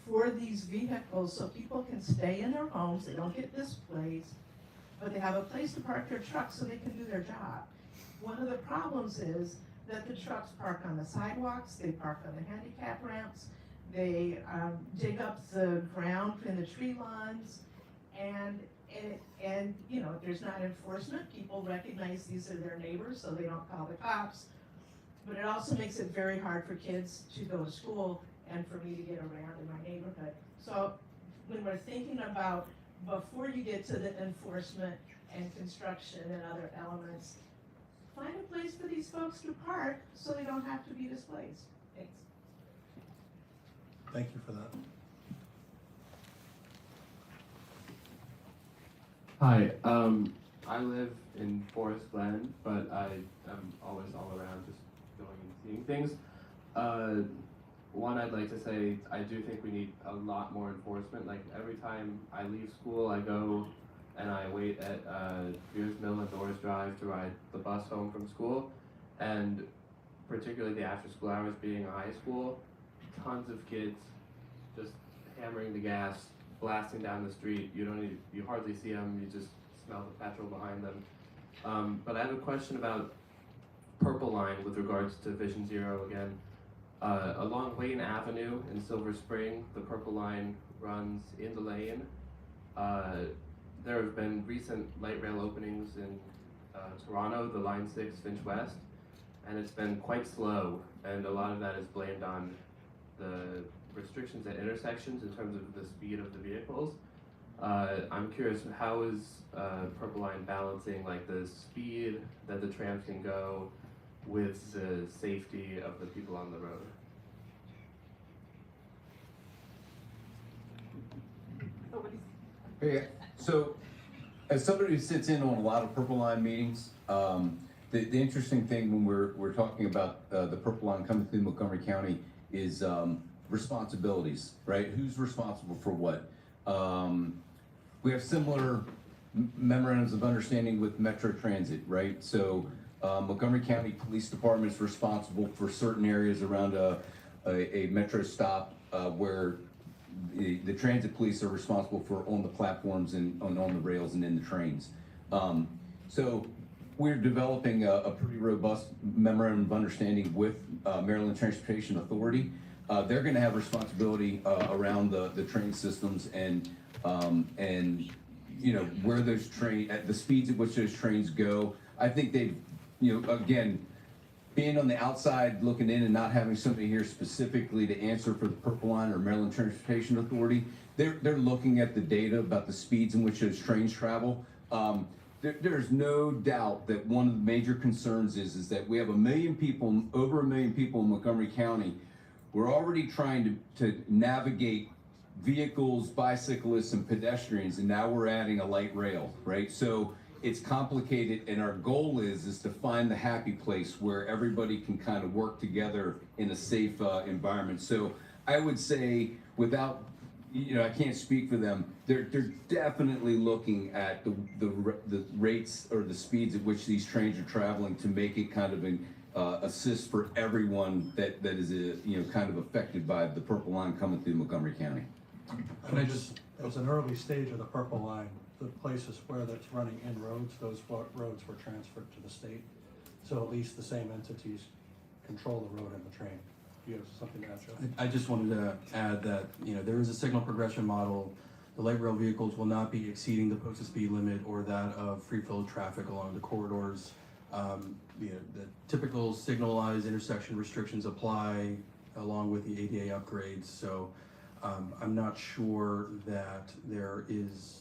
for these vehicles so people can stay in their homes, they don't get displaced, but they have a place to park their trucks so they can do their job. One of the problems is that the trucks park on the sidewalks, they park on the handicap ramps, they dig up the ground in the tree lawns, and if there's not enforcement, people recognize these are their neighbors, so they don't call the cops. But it also makes it very hard for kids to go to school and for me to get around in my neighborhood. So when we're thinking about before you get to the enforcement and construction and other elements, find a place for these folks to park so they don't have to be displaced. Thanks. Thank you for that. Hi, I live in Forest Glen, but I am always all around just going and seeing things. One, I'd like to say, I do think we need a lot more enforcement. Like every time I leave school, I go and I wait at Beers Mill and Norris Drive to ride the bus home from school. And particularly the after school hours being a high school, tons of kids just hammering the gas, blasting down the street. You hardly see them, you just smell the petrol behind them. But I have a question about Purple Line with regards to Vision Zero again. Along Wayne Avenue in Silver Spring, the Purple Line runs in the lane. There have been recent light rail openings in Toronto, the Line 6 Finch West, and it's been quite slow, and a lot of that is blamed on the restrictions at intersections in terms of the speed of the vehicles. I'm curious, how is Purple Line balancing like the speed that the trams can go with the safety of the people on the road? Hey, so as somebody who sits in on a lot of Purple Line meetings, the interesting thing when we're talking about the Purple Line coming through Montgomery County is responsibilities, right? Who's responsible for what? We have similar memorandums of understanding with Metro Transit, right? So Montgomery County Police Department is responsible for certain areas around a metro stop where the transit police are responsible for on the platforms and on the rails and in the trains. So we're developing a pretty robust memorandum of understanding with Maryland Transportation Authority. They're going to have responsibility around the train systems and you know where those at the speeds at which those trains go. I think they, you know, again, being on the outside looking in and not having somebody here specifically to answer for the Purple Line or Maryland Transportation Authority, they're looking at the data about the speeds in which those trains travel. There's no doubt that one of the major concerns is that we have over 1 million people in Montgomery County. We're already trying to navigate vehicles, bicyclists, and pedestrians, and now we're adding a light rail, right? So it's complicated, and our goal is to find the happy place where everybody can kind of work together in a safe environment. So I would say, without, you know, I can't speak for them, they're definitely looking at the rates or the speeds at which these trains are traveling to make it kind of an assist for everyone that is you know, kind of affected by the Purple Line coming through Montgomery County. And I just, as an early stage of the Purple Line, the places where that's running in roads, those roads were transferred to the state. So at least the same entities control the road and the train. Do you have something to add, Joe? I just wanted to add that, you know, there is a signal progression model. The light rail vehicles will not be exceeding the posted speed limit or that of free flow traffic along the corridors. You know, the typical signalized intersection restrictions apply along with the ADA upgrades. So I'm not sure that there is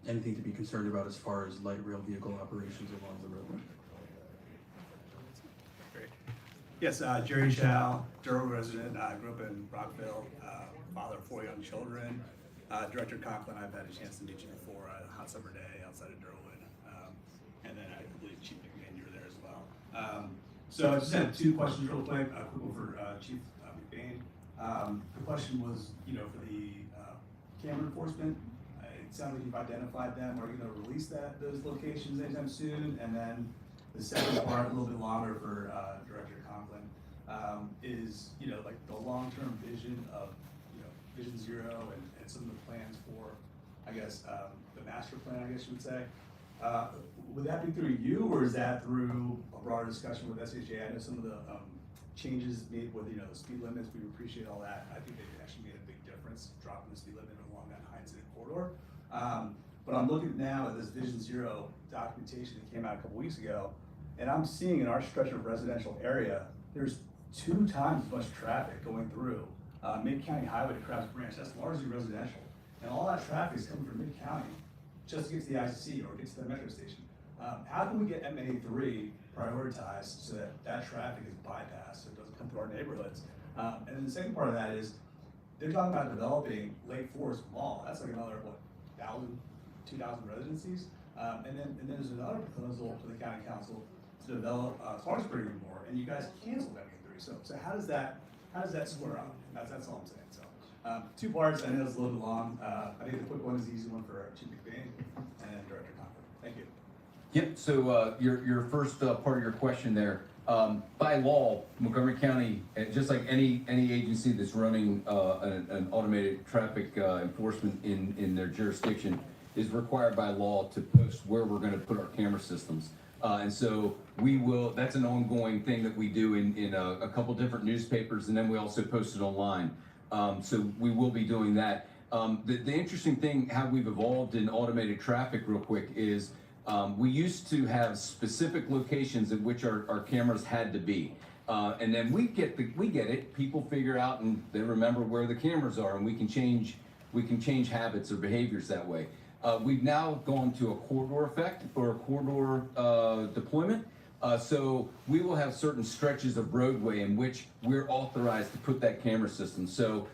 anything to be concerned about as far as light rail vehicle operations along the roadway. Great. Yes, Jerry Chow, Durham resident. I grew up in Rockville, father of 4 young children. Director Conklin, I've had a chance to meet you before on a hot summer day outside of Durwood. And then I believe Chief McBain, you were there as well. So I just have 2 questions real quick. A quick one for Chief McBain. The question was, you know, for the camera enforcement, it sounds like you've identified them. Are you going to release those locations anytime soon? And then the second part, a little bit longer for Director Conklin, is, you know, like the long-term vision of, you know, Vision Zero and some of the plans for, I guess, the master plan, I guess you would say. Would that be through you, or is that through a broader discussion with SHA? I know some of the changes made with, you know, the speed limits. We appreciate all that. I think they actually made a big difference dropping the speed limit along that high incident corridor. But I'm looking now at this Vision Zero documentation that came out a couple weeks ago, and I'm seeing in our stretch of residential area, there's 2 times as much traffic going through Mid-County Highway to Krabs Branch. That's largely residential. And all that traffic is coming from Mid-County just to get to the ICC or get to the metro station. How can we get MA3 prioritized so that that traffic is bypassed so it doesn't come through our neighborhoods? And then the second part of that is, they're talking about developing Lake Forest Mall. That's like another, what, 1,000, 2,000 residencies? And then there's another proposal to the county council to develop Clark Spring more, and you guys canceled MA3. So how does that square up? That's all I'm saying. So 2 parts. I know it's a little bit long. I think the quick one is the easy one for Chief McBain and then Director Conklin. Thank you. Yep, so your first part of your question there, by law, Montgomery County, just like any agency that's running an automated traffic enforcement in their jurisdiction, is required by law to post where we're gonna put our camera systems. And so we will, that's an ongoing thing that we do in a couple different newspapers, and then we also post it online. So we will be doing that. The interesting thing, how we've evolved in automated traffic real quick is, we used to have specific locations at which our cameras had to be. And then we get it, people figure out and they remember where the cameras are, and we can change habits or behaviors that way. We've now gone to a corridor effect or a corridor deployment. So we will have certain stretches of roadway in which we're authorized to put that camera system. So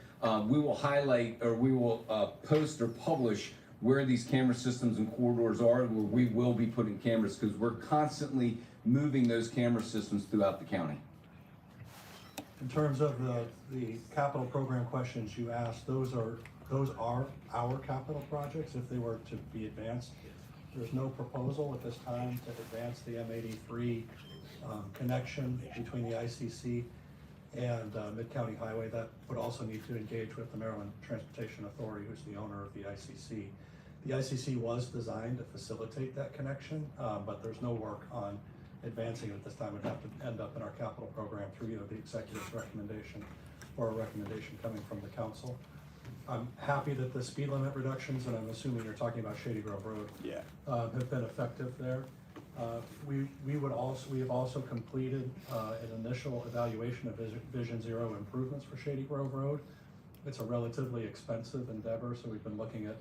we will highlight, or we will post or publish where these camera systems and corridors are, where we will be putting cameras, because we're constantly moving those camera systems throughout the county. In terms of the capital program questions you asked, those are those are our capital projects if they were to be advanced. There's no proposal at this time to advance the M83 connection between the ICC and Mid-County Highway. That would also need to engage with the Maryland Transportation Authority, who's the owner of the ICC. The ICC was designed to facilitate that connection, but there's no work on advancing it at this time. It would have to end up in our capital program through the executive's recommendation or a recommendation coming from the council. I'm happy that the speed limit reductions, and I'm assuming you're talking about Shady Grove Road, have been effective there. We have also completed an initial evaluation of Vision Zero improvements for Shady Grove Road. It's a relatively expensive endeavor, so we've been looking at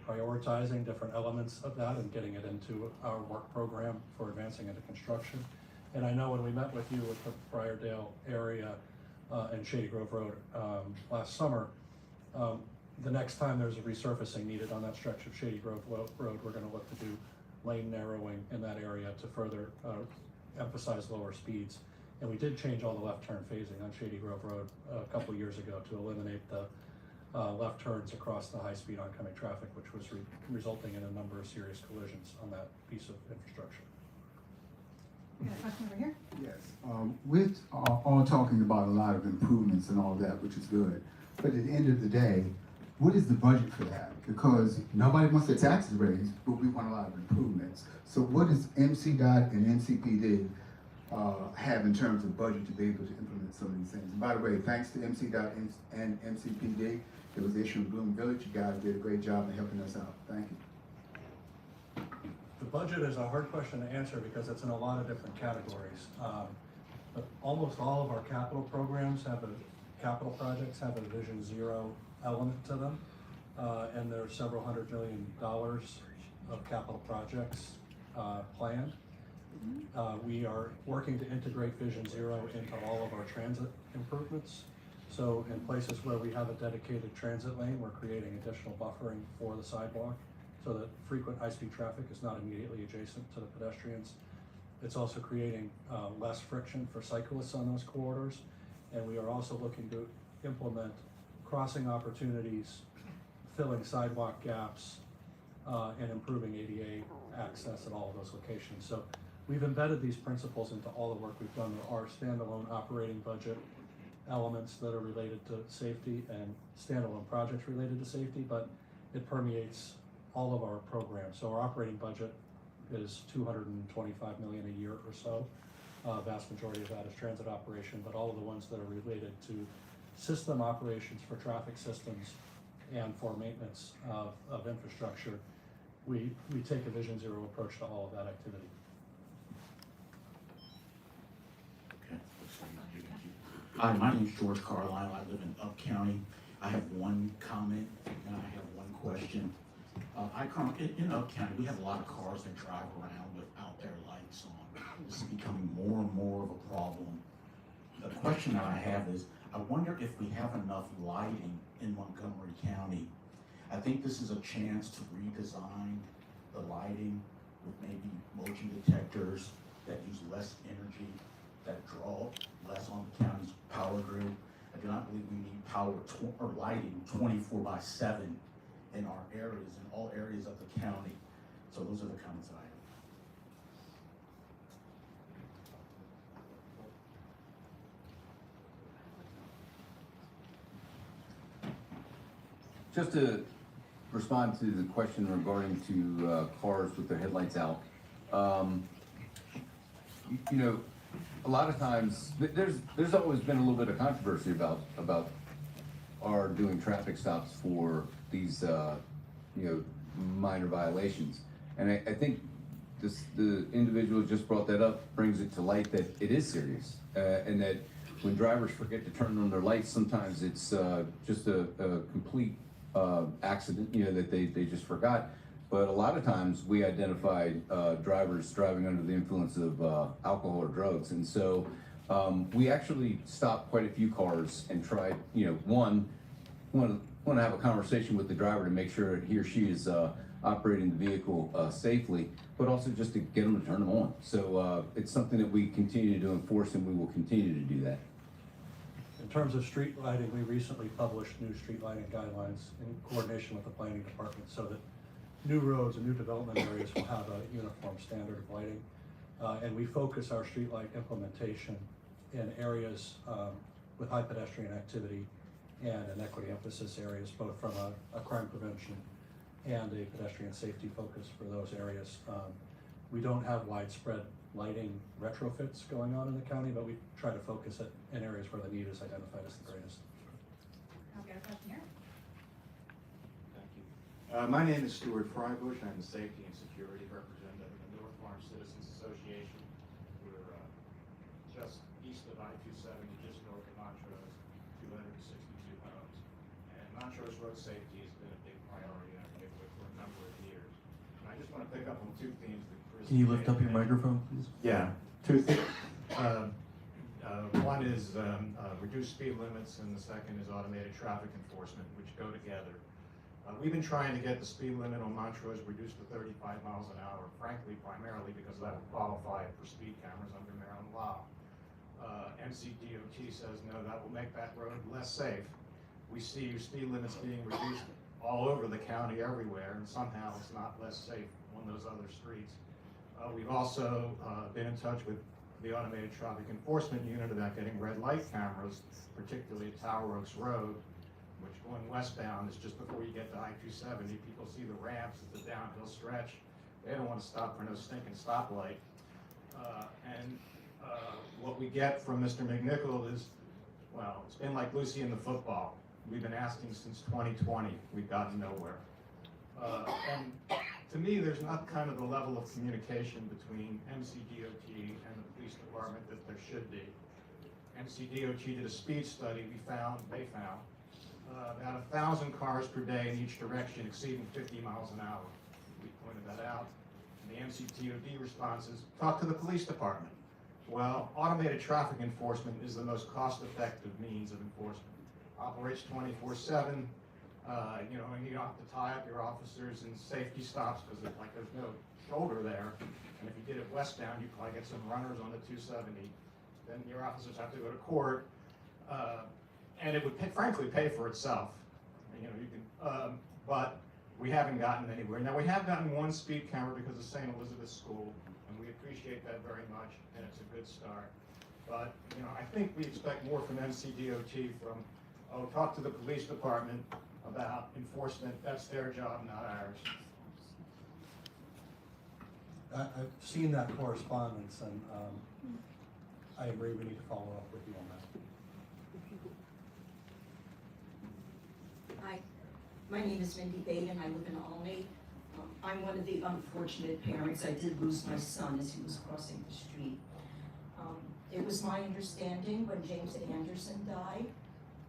prioritizing different elements of that and getting it into our work program for advancing into construction. And I know when we met with you with the Briardale area and Shady Grove Road last summer, the next time there's a resurfacing needed on that stretch of Shady Grove Road, we're going to look to do lane narrowing in that area to further emphasize lower speeds. And we did change all the left turn phasing on Shady Grove Road a couple years ago to eliminate the left turns across the high-speed oncoming traffic, which was resulting in a number of serious collisions on that piece of infrastructure. We got a question over here? Yes, we're all talking about a lot of improvements and all that, which is good. But at the end of the day, what is the budget for that? Because nobody wants their taxes raised, but we want a lot of improvements. So what does MCDOT and NCPD have in terms of budget to be able to implement some of these things? And by the way, thanks to MCDOT and NCPD, there was the issue in Bloom Village. You guys did a great job in helping us out. Thank you. The budget is a hard question to answer because it's in a lot of different categories. But almost all of our capital programs capital projects have a Vision Zero element to them. And there are several $100 million of capital projects planned. We are working to integrate Vision Zero into all of our transit improvements. So in places where we have a dedicated transit lane, we're creating additional buffering for the sidewalk so that frequent high-speed traffic is not immediately adjacent to the pedestrians. It's also creating less friction for cyclists on those corridors. And we are also looking to implement crossing opportunities, filling sidewalk gaps, and improving ADA access at all of those locations. So we've embedded these principles into all the work we've done. There are standalone operating budget elements that are related to safety and standalone projects related to safety, but it permeates all of our programs. So our operating budget is $225 million a year or so. Vast majority of that is transit operation, but all of the ones that are related to system operations for traffic systems and for maintenance of infrastructure, we take a Vision Zero approach to all of that activity. Hi, my name is George Carlisle. I live in Up County. I have one comment and I have one question. In Up County, we have a lot of cars that drive around without their lights on. This is becoming more and more of a problem. The question that I have is, I wonder if we have enough lighting in Montgomery County. I think this is a chance to redesign the lighting with maybe motion detectors that use less energy, that draw less on the county's power grid. I do not believe we need lighting 24/7 in our areas, in all areas of the county. So those are the comments I have. Just to respond to the question regarding to cars with their headlights out, you know, a lot of times there's always been a little bit of controversy about our doing traffic stops for these minor violations, and I think the individual who just brought that up brings it to light that it is serious, and that when drivers forget to turn on their lights, sometimes it's just a complete accident, that they just forgot. But a lot of times we identified drivers driving under the influence of alcohol or drugs. And so we actually stopped quite a few cars and tried, want to have a conversation with the driver to make sure he or she is operating the vehicle safely, but also just to get them to turn them on. So it's something that we continue to enforce, and we will continue to do that. In terms of street lighting, we recently published new street lighting guidelines in coordination with the planning department so that new roads and new development areas will have a uniform standard of lighting. And we focus our streetlight implementation in areas with high pedestrian activity and an equity emphasis areas, both from a crime prevention and a pedestrian safety focus for those areas. We don't have widespread lighting retrofits going on in the county, but we try to focus it in areas where the need is identified as the greatest. I've got a question here. Thank you. My name is Stuart Frybush. I'm the Safety and Security Representative of the North Farm Citizens Association. We're just east of I-270, just north of Montrose, 262 homes. And Montrose road safety has been a big priority in our neighborhood for a number of years. And I just want to pick up on two themes that Chris. Can you lift up your microphone, please? Yeah, two things. One is reduced speed limits, and the second is automated traffic enforcement, which go together. We've been trying to get the speed limit on Montrose reduced to 35 miles an hour, frankly, primarily because that would qualify for speed cameras under Maryland law. MCDOT says, no, that will make that road less safe. We see your speed limits being reduced all over the county, everywhere, and somehow it's not less safe on those other streets. We've also been in touch with the automated traffic enforcement unit about getting red light cameras, particularly at Tower Oaks Road, which going westbound is just before you get to I-270. People see the ramps, it's a downhill stretch. They don't want to stop for no stinking stoplight. What we get from Mr. McNichol is, well, it's been like Lucy in the football. We've been asking since 2020. We've gotten nowhere. And to me, there's not kind of the level of communication between MCDOT and the police department that there should be. MCDOT did a speed study. They found about 1,000 cars per day in each direction exceeding 50 miles an hour. We pointed that out. And the MCDOT response is, talk to the police department. Well, automated traffic enforcement is the most cost-effective means of enforcement. Operates 24/7. And you don't have to tie up your officers in safety stops because there's no shoulder there. And if you did it westbound, you'd probably get some runners on the 270. Then your officers have to go to court. And it would frankly pay for itself. But we haven't gotten anywhere. Now, we have gotten one speed camera because of St. Elizabeth's School, and we appreciate that very much, and it's a good start. But, I think we expect more from MCDOT talk to the police department about enforcement. That's their job, not ours. I've seen that correspondence, and I agree we need to follow up with you on that. Hi, my name is Mindy Baden. I live in Albany. I'm one of the unfortunate parents. I did lose my son as he was crossing the street. It was my understanding when James Anderson died,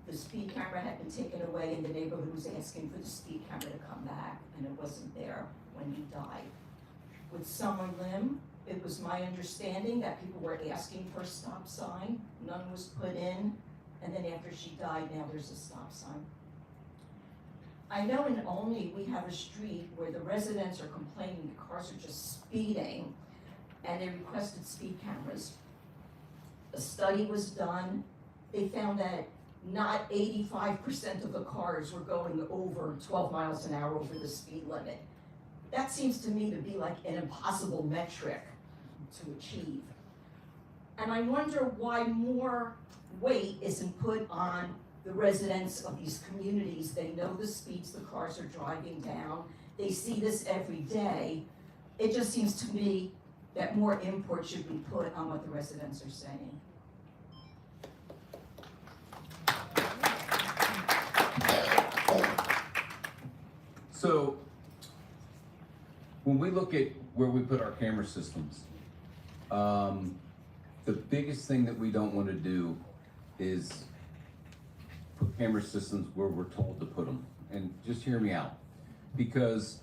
the speed camera had been taken away and the neighborhood was asking for the speed camera to come back, and it wasn't there when he died. With Summer Lim, it was my understanding that people were asking for a stop sign. None was put in, and then after she died, now there's a stop sign. I know in Olney we have a street where the residents are complaining the cars are just speeding, and they requested speed cameras. A study was done. They found that not 85% of the cars were going over 12 miles an hour over the speed limit. That seems to me to be like an impossible metric to achieve. And I wonder why more weight isn't put on the residents of these communities. They know the speeds the cars are driving down. They see this every day. It just seems to me that more import should be put on what the residents are saying. So when we look at where we put our camera systems, the biggest thing that we don't want to do is put camera systems where we're told to put them. And just hear me out, because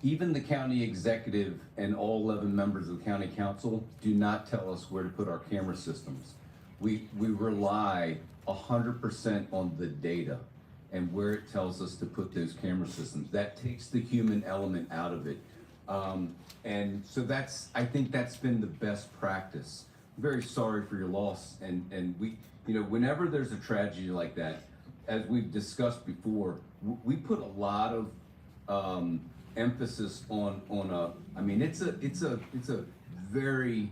even the county executive and all 11 members of the county council do not tell us where to put our camera systems. We rely 100% on the data and where it tells us to put those camera systems. That takes the human element out of it. And so I think that's been the best practice. very sorry for your loss, and we, you know, whenever there's a tragedy like that, as we've discussed before, we put a lot of emphasis on I mean, it's a very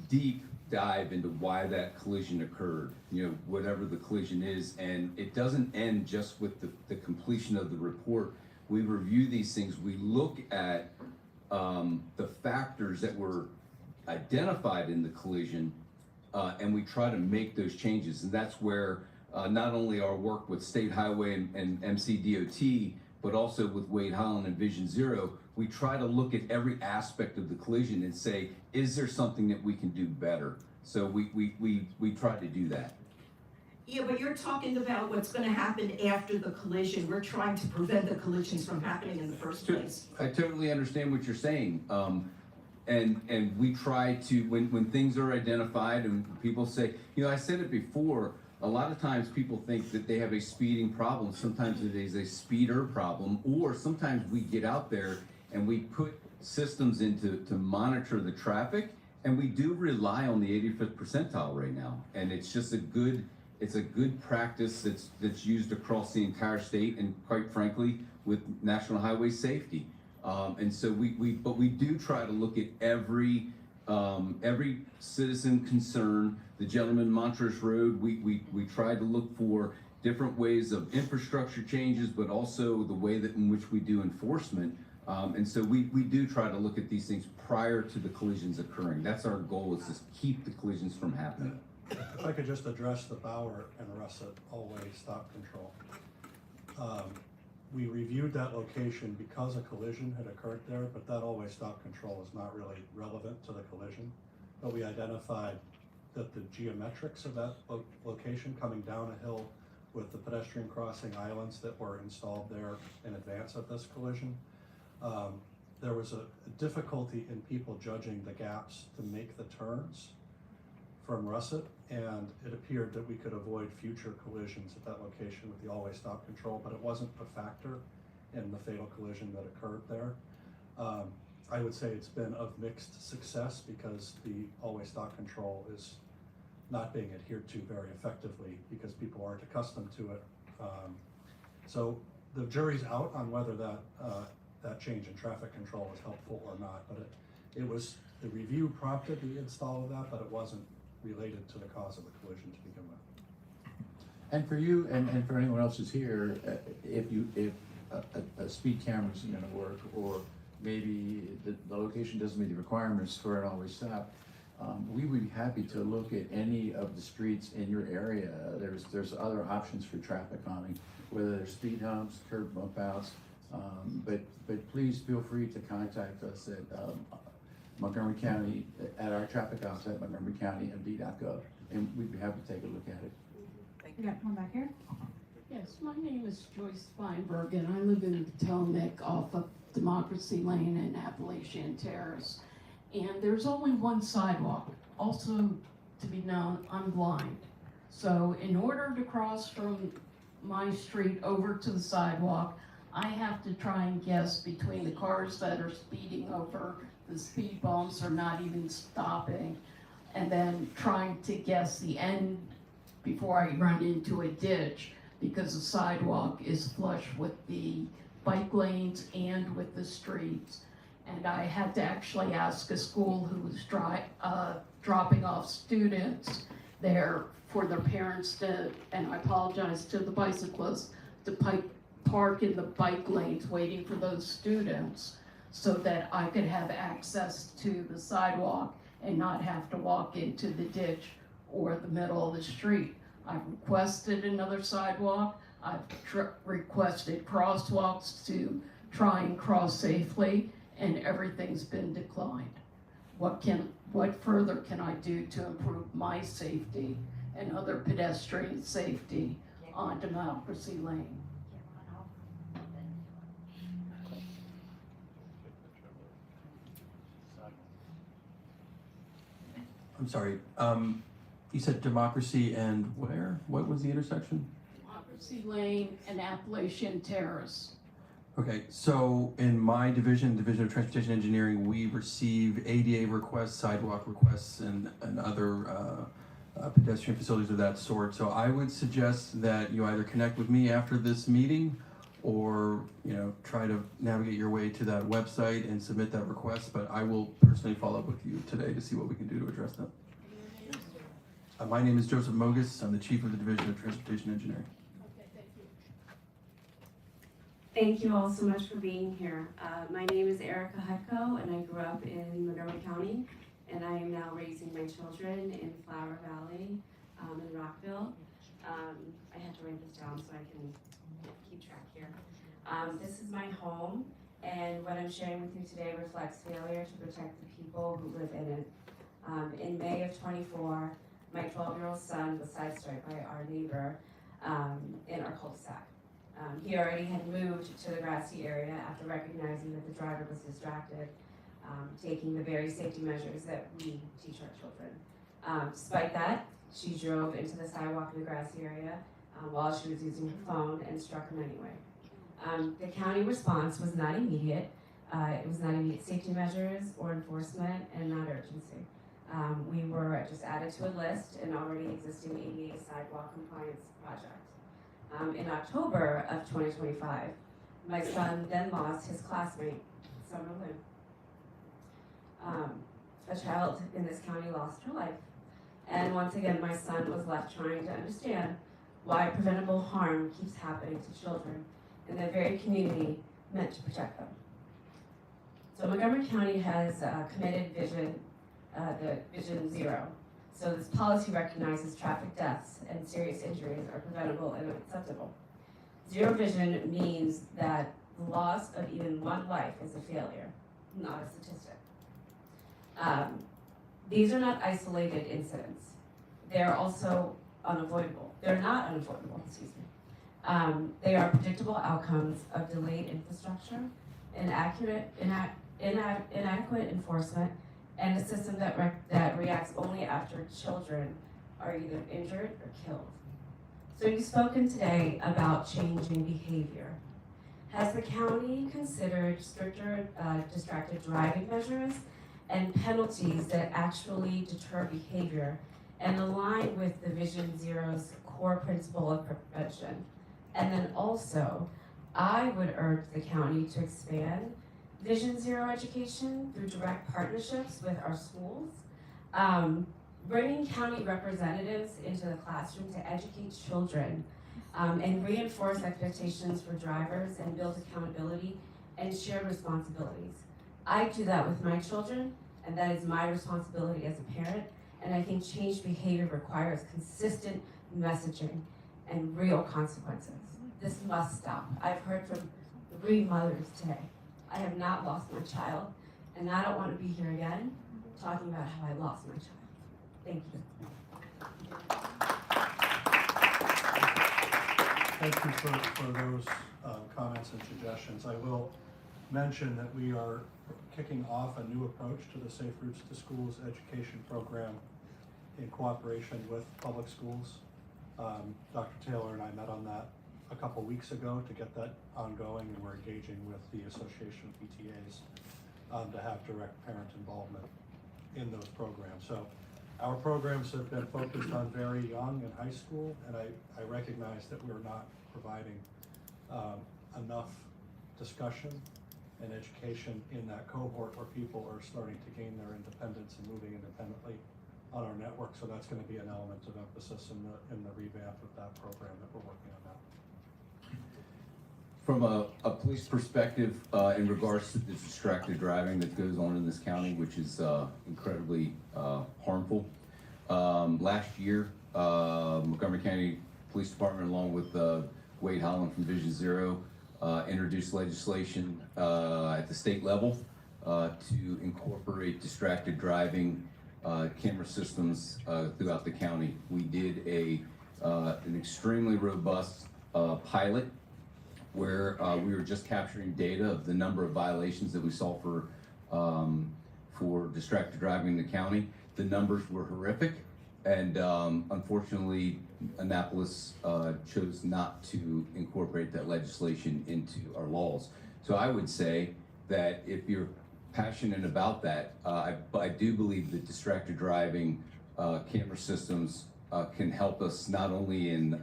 deep dive into why that collision occurred, you know, whatever the collision is, and it doesn't end just with the completion of the report. We review these things, we look at the factors that were identified in the collision, and we try to make those changes, and that's where not only our work with State Highway and MCDOT, but also with Wade Holland and Vision Zero, we try to look at every aspect of the collision and say, is there something that we can do better? So we try to do that. Yeah, but you're talking about what's gonna happen after the collision. We're trying to prevent the collisions from happening in the first place. I totally understand what you're saying. And we try to, when things are identified and people say, you know, I said it before, a lot of times people think that they have a speeding problem. Sometimes it is a speeder problem, or sometimes we get out there and we put systems to monitor the traffic, and we do rely on the 85th percentile right now. And it's just it's a good practice that's used across the entire state, and quite frankly, with National Highway Safety. And so but we do try to look at every citizen concern. The gentleman Montrose Road, we try to look for different ways of infrastructure changes, but also the way that in which we do enforcement. And so we do try to look at these things prior to the collisions occurring. That's our goal, is to keep the collisions from happening. If I could just address the Bauer and Russet all-way stop control. We reviewed that location because a collision had occurred there, but that all-way stop control is not really relevant to the collision. But we identified that the geometrics of that location coming down a hill with the pedestrian crossing islands that were installed there in advance of this collision, there was a difficulty in people judging the gaps to make the turns from Russet, and it appeared that we could avoid future collisions at that location with the all-way stop control, but it wasn't a factor in the fatal collision that occurred there. I would say it's been of mixed success because the all-way stop control is not being adhered to very effectively because people aren't accustomed to it. So the jury's out on whether that change in traffic control was helpful or not, but it was, the review prompted the install of that, but it wasn't related to the cause of the collision to begin with. And for you and for anyone else who's here, if a speed camera isn't going to work, or maybe the location doesn't meet the requirements for an always stop, we would be happy to look at any of the streets in your area. There's other options for traffic calming, whether they're speed humps, curb bump outs, but please feel free to contact us at Montgomery County, at our traffic office at montgomerycountymd.gov, and we'd be happy to take a look at it. We got one back here. Yes, my name is Joyce Feinberg, and I live in Potomac off of Democracy Lane and Appalachian Terrace. And there's only one sidewalk. Also, to be known, I'm blind. So in order to cross from my street over to the sidewalk, I have to try and guess between the cars that are speeding over the speed bumps or not even stopping, and then trying to guess the end before I run into a ditch, because the sidewalk is flush with the bike lanes and with the streets. And I had to actually ask a school who was dropping off students there for their parents to, and I apologize to the bicyclists, to park in the bike lanes waiting for those students so that I could have access to the sidewalk and not have to walk into the ditch or the middle of the street. I've requested another sidewalk. I've requested crosswalks to try and cross safely, and everything's been declined. What further can I do to improve my safety and other pedestrian safety on Democracy Lane? I'm sorry, you said Democracy and where? What was the intersection? Democracy Lane and Appalachian Terrace. Okay, so in my division of Transportation Engineering, we receive ADA requests, sidewalk requests, and other pedestrian facilities of that sort. So I would suggest that you either connect with me after this meeting, or try to navigate your way to that website and submit that request. But I will personally follow up with you today to see what we can do to address that. My name is Joseph Mogus. I'm the Chief of the Division of Transportation Engineering. Thank you all so much for being here. My name is Erica Hutko, and I grew up in Montgomery County, and I am now raising my children in Flower Valley in Rockville. I had to write this down so I can keep track here. This is my home, and what I'm sharing with you today reflects failure to protect the people who live in it. In May of 24, my 12-year-old son was sideswiped by our neighbor in our cul-de-sac. He already had moved to the grassy area after recognizing that the driver was distracted, taking the very safety measures that we teach our children. Despite that, she drove into the sidewalk in the grassy area while she was using her phone and struck him anyway. The county response was not immediate. It was not immediate safety measures or enforcement, and not urgency. We were just added to a list, an already existing ADA sidewalk compliance project. In October of 2025, my son then lost his classmate, Summer Lynn. A child in this county lost her life. And once again, my son was left trying to understand why preventable harm keeps happening to children in the very community meant to protect them. So Montgomery County has committed Vision 0. So this policy recognizes traffic deaths and serious injuries are preventable and unacceptable. Zero vision means that the loss of even one life is a failure, not a statistic. These are not isolated incidents. They're also unavoidable. They're not unavoidable, excuse me. They are predictable outcomes of delayed infrastructure, inadequate enforcement, and a system that reacts only after children are either injured or killed. So you've spoken today about changing behavior. Has the county considered stricter distracted driving measures and penalties that actually deter behavior and align with the Vision Zero's core principle of prevention? And then also, I would urge the county to expand Vision Zero education through direct partnerships with our schools, bringing county representatives into the classroom to educate children and reinforce expectations for drivers and build accountability and shared responsibilities. I do that with my children, and that is my responsibility as a parent, and I think changed behavior requires consistent messaging and real consequences. This must stop. I've heard from 3 mothers today. I have not lost my child, and I don't want to be here again talking about how I lost my child. Thank you. Thank you for those comments and suggestions. I will mention that we are kicking off a new approach to the Safe Routes to Schools education program in cooperation with public schools. Dr. Taylor and I met on that a couple weeks ago to get that ongoing, and we're engaging with the Association of PTAs to have direct parent involvement in those programs. So our programs have been focused on very young and high school, and I recognize that we're not providing enough discussion and education in that cohort where people are starting to gain their independence and moving independently on our network. So that's going to be an element of emphasis in the revamp of that program that we're working on now. From a police perspective, in regards to the distracted driving that goes on in this county, which is incredibly harmful. Last year, Montgomery County Police Department, along with Wade Holland from Vision Zero, introduced legislation at the state level to incorporate distracted driving camera systems throughout the county. We did an extremely robust pilot where we were just capturing data of the number of violations that we saw for distracted driving in the county. The numbers were horrific, and unfortunately, Annapolis chose not to incorporate that legislation into our laws. So I would say that if you're passionate about that, I do believe that distracted driving camera systems can help us not only in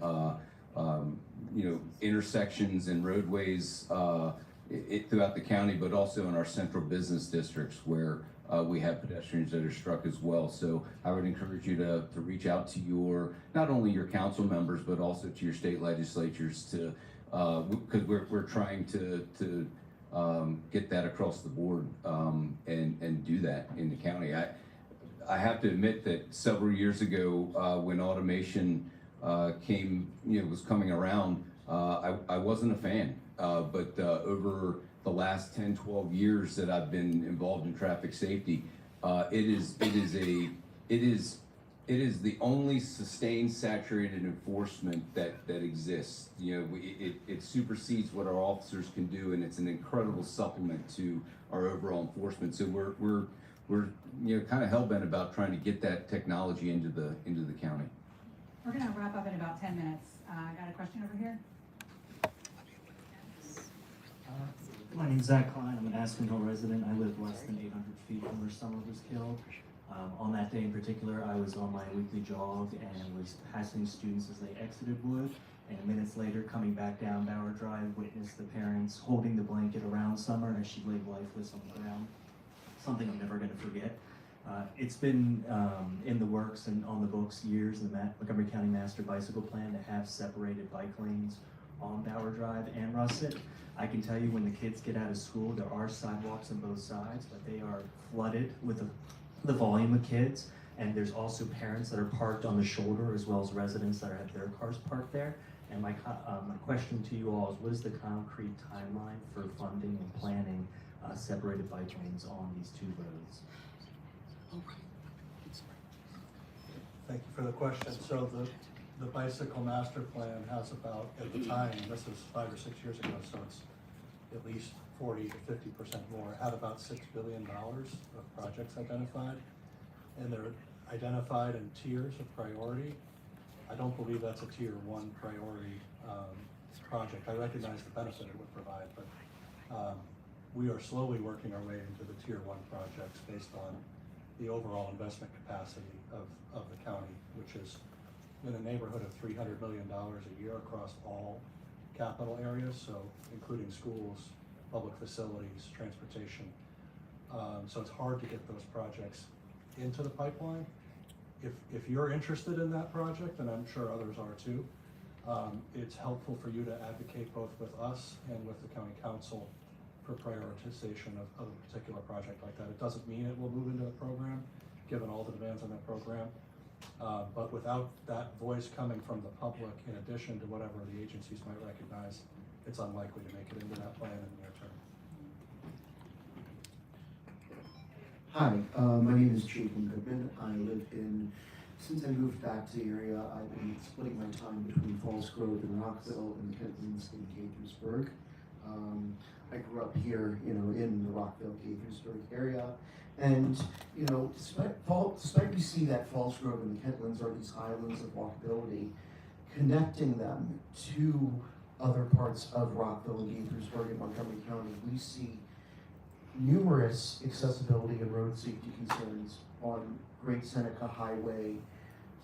intersections and roadways throughout the county, but also in our central business districts where we have pedestrians that are struck as well. So I would encourage you to reach out to not only your council members, but also to your state legislatures to, because we're trying to get that across the board and do that in the county. I have to admit that several years ago, when automation was coming around, I wasn't a fan. But over the last 10, 12 years that I've been involved in traffic safety, it is the only sustained saturated enforcement that exists. It supersedes what our officers can do, and it's an incredible supplement to our overall enforcement. So we're kind of hell-bent about trying to get that technology into the county. We're gonna wrap up in about 10 minutes. I got a question over here. My name's Zach Klein. I'm an Aspen Hill resident. I live less than 800 feet from where Summer was killed. On that day in particular, I was on my weekly jog and was passing students as they exited Wood. And minutes later, coming back down Bower Drive, witnessed the parents holding the blanket around Summer as she lay lifeless on the ground. Something I'm never going to forget. It's been in the works and on the books years, the Montgomery County Master Bicycle Plan to have separated bike lanes on Bower Drive and Russet. I can tell you when the kids get out of school, there are sidewalks on both sides, but they are flooded with the volume of kids. And there's also parents that are parked on the shoulder as well as residents that have their cars parked there. And my question to you all is, what is the concrete timeline for funding and planning separated bike lanes on these two roads? Thank you for the question. So the bicycle master plan has about, at the time, this is 5 or 6 years ago, so it's at least 40 to 50% more, it had about $6 billion of projects identified. And they're identified in tiers of priority. I don't believe that's a tier 1 priority project. I recognize the benefit it would provide, but we are slowly working our way into the tier 1 projects based on the overall investment capacity of the county, which is in the neighborhood of $300 million a year across all capital areas, so including schools, public facilities, transportation. So it's hard to get those projects into the pipeline. If you're interested in that project, and I'm sure others are too, it's helpful for you to advocate both with us and with the county council for prioritization of a particular project like that. It doesn't mean it will move into the program, given all the demands on that program. But without that voice coming from the public, in addition to whatever the agencies might recognize, it's unlikely to make it into that plan in the near term. Hi, my name is Jacob Goodman. Since I moved back to the area, I've been splitting my time between Falls Grove and Rockville and the Kentlands and Gaithersburg. I grew up here, in the Rockville-Gaithersburg area. And, despite we see that Falls Grove and the Kentlands are these islands of walkability, connecting them to other parts of Rockville and Gaithersburg in Montgomery County, we see numerous accessibility and road safety concerns on Great Seneca Highway,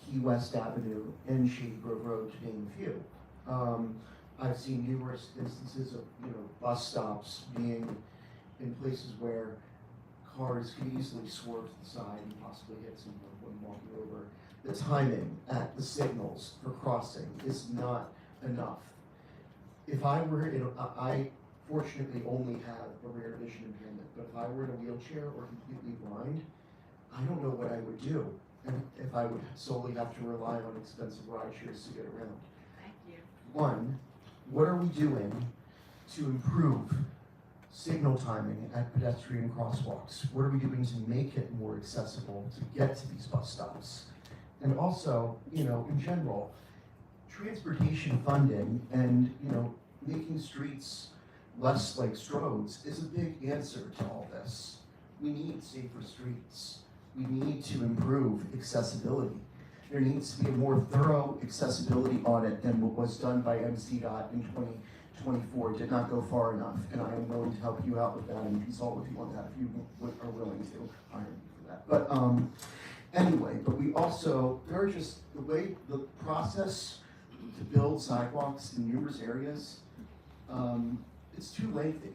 Key West Avenue, and Shady Grove Road, to name a few. I've seen numerous instances of, bus stops being in places where cars can easily swerve to the side and possibly hit someone when walking over. The timing at the signals for crossing is not enough. If I were, I fortunately only have a rear vision impairment, but if I were in a wheelchair or completely blind, I don't know what I would do. And if I would solely have to rely on expensive ride shares to get around. Thank you. One, what are we doing to improve signal timing at pedestrian crosswalks? What are we doing to make it more accessible to get to these bus stops? And also, in general, transportation funding and, making streets less like Strode's is a big answer to all this. We need safer streets. We need to improve accessibility. there needs to be a more thorough accessibility audit than what was done by MCDOT in 2024. It did not go far enough, and I am willing to help you out with that and consult with you on that if you are willing to hire me for that. But anyway, but we also, there are just the way, the process to build sidewalks in numerous areas, it's too lengthy.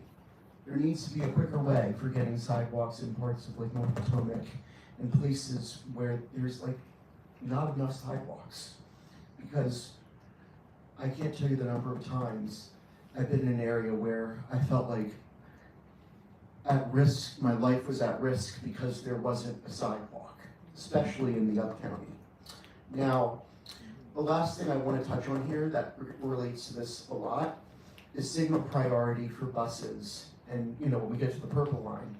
There needs to be a quicker way for getting sidewalks in parts of like North Potomac and places where there's like not enough sidewalks. Because I can't tell you the number of times I've been in an area where I felt like at risk, my life was at risk because there wasn't a sidewalk, especially in the Up County. Now, the last thing I want to touch on here that relates to this a lot is signal priority for buses. And you know, when we get to the purple line,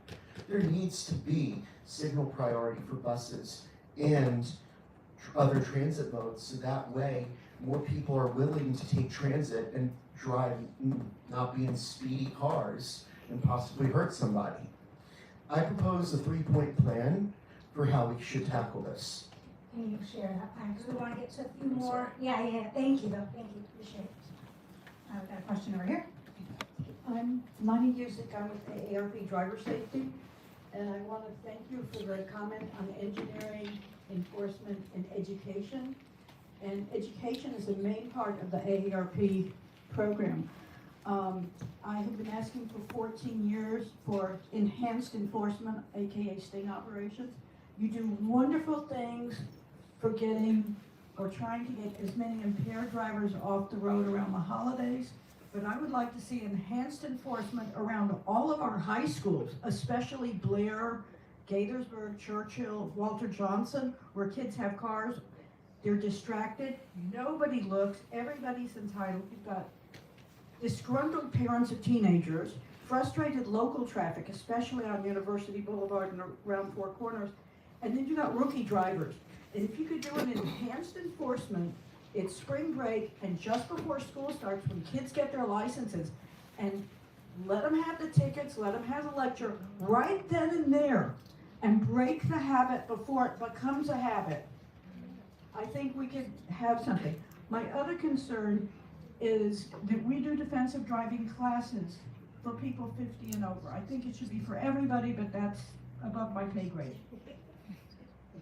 there needs to be signal priority for buses and other transit modes, so that way more people are willing to take transit and drive, not be in speedy cars and possibly hurt somebody. I propose a 3-point plan for how we should tackle this. Can you share that plan? Because we want to get to a few more. Yeah, thank you though, thank you, appreciate it. We've got a question over here. I'm Lonnie Usick, I'm with AARP Driver Safety, and I want to thank you for the comment on engineering, enforcement, and education. And education is a main part of the AARP program. I have been asking for 14 years for enhanced enforcement, AKA sting operations. You do wonderful things for getting or trying to get as many impaired drivers off the road around the holidays. But I would like to see enhanced enforcement around all of our high schools, especially Blair, Gaithersburg, Churchill, Walter Johnson, where kids have cars, they're distracted, nobody looks, everybody's entitled. You've got disgruntled parents of teenagers, frustrated local traffic, especially on University Boulevard and around Four Corners, and then you got rookie drivers. And if you could do an enhanced enforcement, it's spring break and just before school starts, when kids get their licenses, and let them have the tickets, let them have the lecture right then and there, and break the habit before it becomes a habit. I think we could have something. My other concern is that we do defensive driving classes for people 50 and over. I think it should be for everybody, but that's above my pay grade.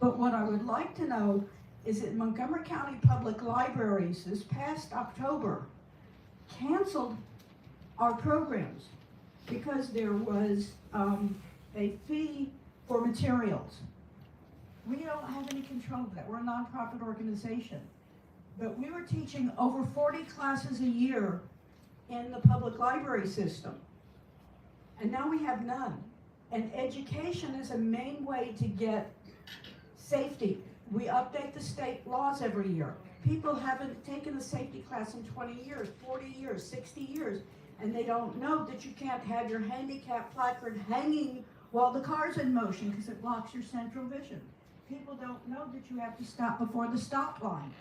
But what I would like to know is that Montgomery County Public Libraries this past October canceled our programs because there was a fee for materials. We don't have any control of that. We're a nonprofit organization. But we were teaching over 40 classes a year in the public library system. And now we have none. And education is a main way to get safety. We update the state laws every year. People haven't taken a safety class in 20 years, 40 years, 60 years, and they don't know that you can't have your handicap placard hanging while the car's in motion because it blocks your central vision. People don't know that you have to stop before the stop line.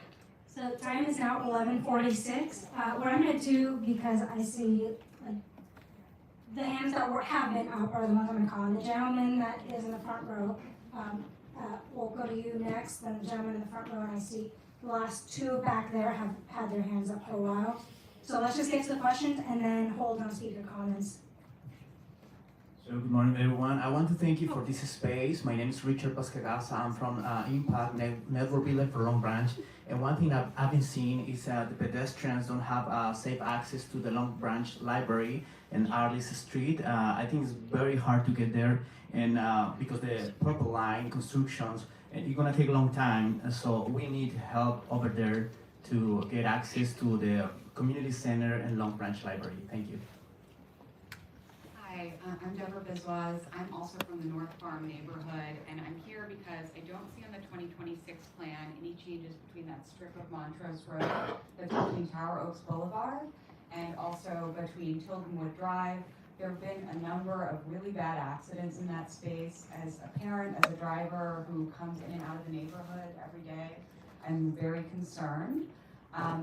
So time is now 11:46. What I'm going to do, because I see the hands that have been up are the ones I'm going to call. And the gentleman that is in the front row, we'll go to you next. Then the gentleman in the front row, and I see the last two back there have had their hands up for a while. So let's just get to the questions and then hold on speaker comments. So good morning, everyone. I want to thank you for this space. My name is Richard Pascagasa. I'm from Impact Network Builder for Long Branch. And one thing I've been seeing is the pedestrians don't have safe access to the Long Branch Library and Arliss Street. I think it's very hard to get there, and because the purple line constructions, and it's gonna take a long time. So we need help over there to get access to the community center and Long Branch Library. Thank you. Hi, I'm Deborah Biswas. I'm also from the North Farm neighborhood, and I'm here because I don't see on the 2026 plan any changes between that strip of Montrose Road that's between Tower Oaks Boulevard and also between Tildenwood Drive. There have been a number of really bad accidents in that space. As a parent, as a driver who comes in and out of the neighborhood every day, I'm very concerned.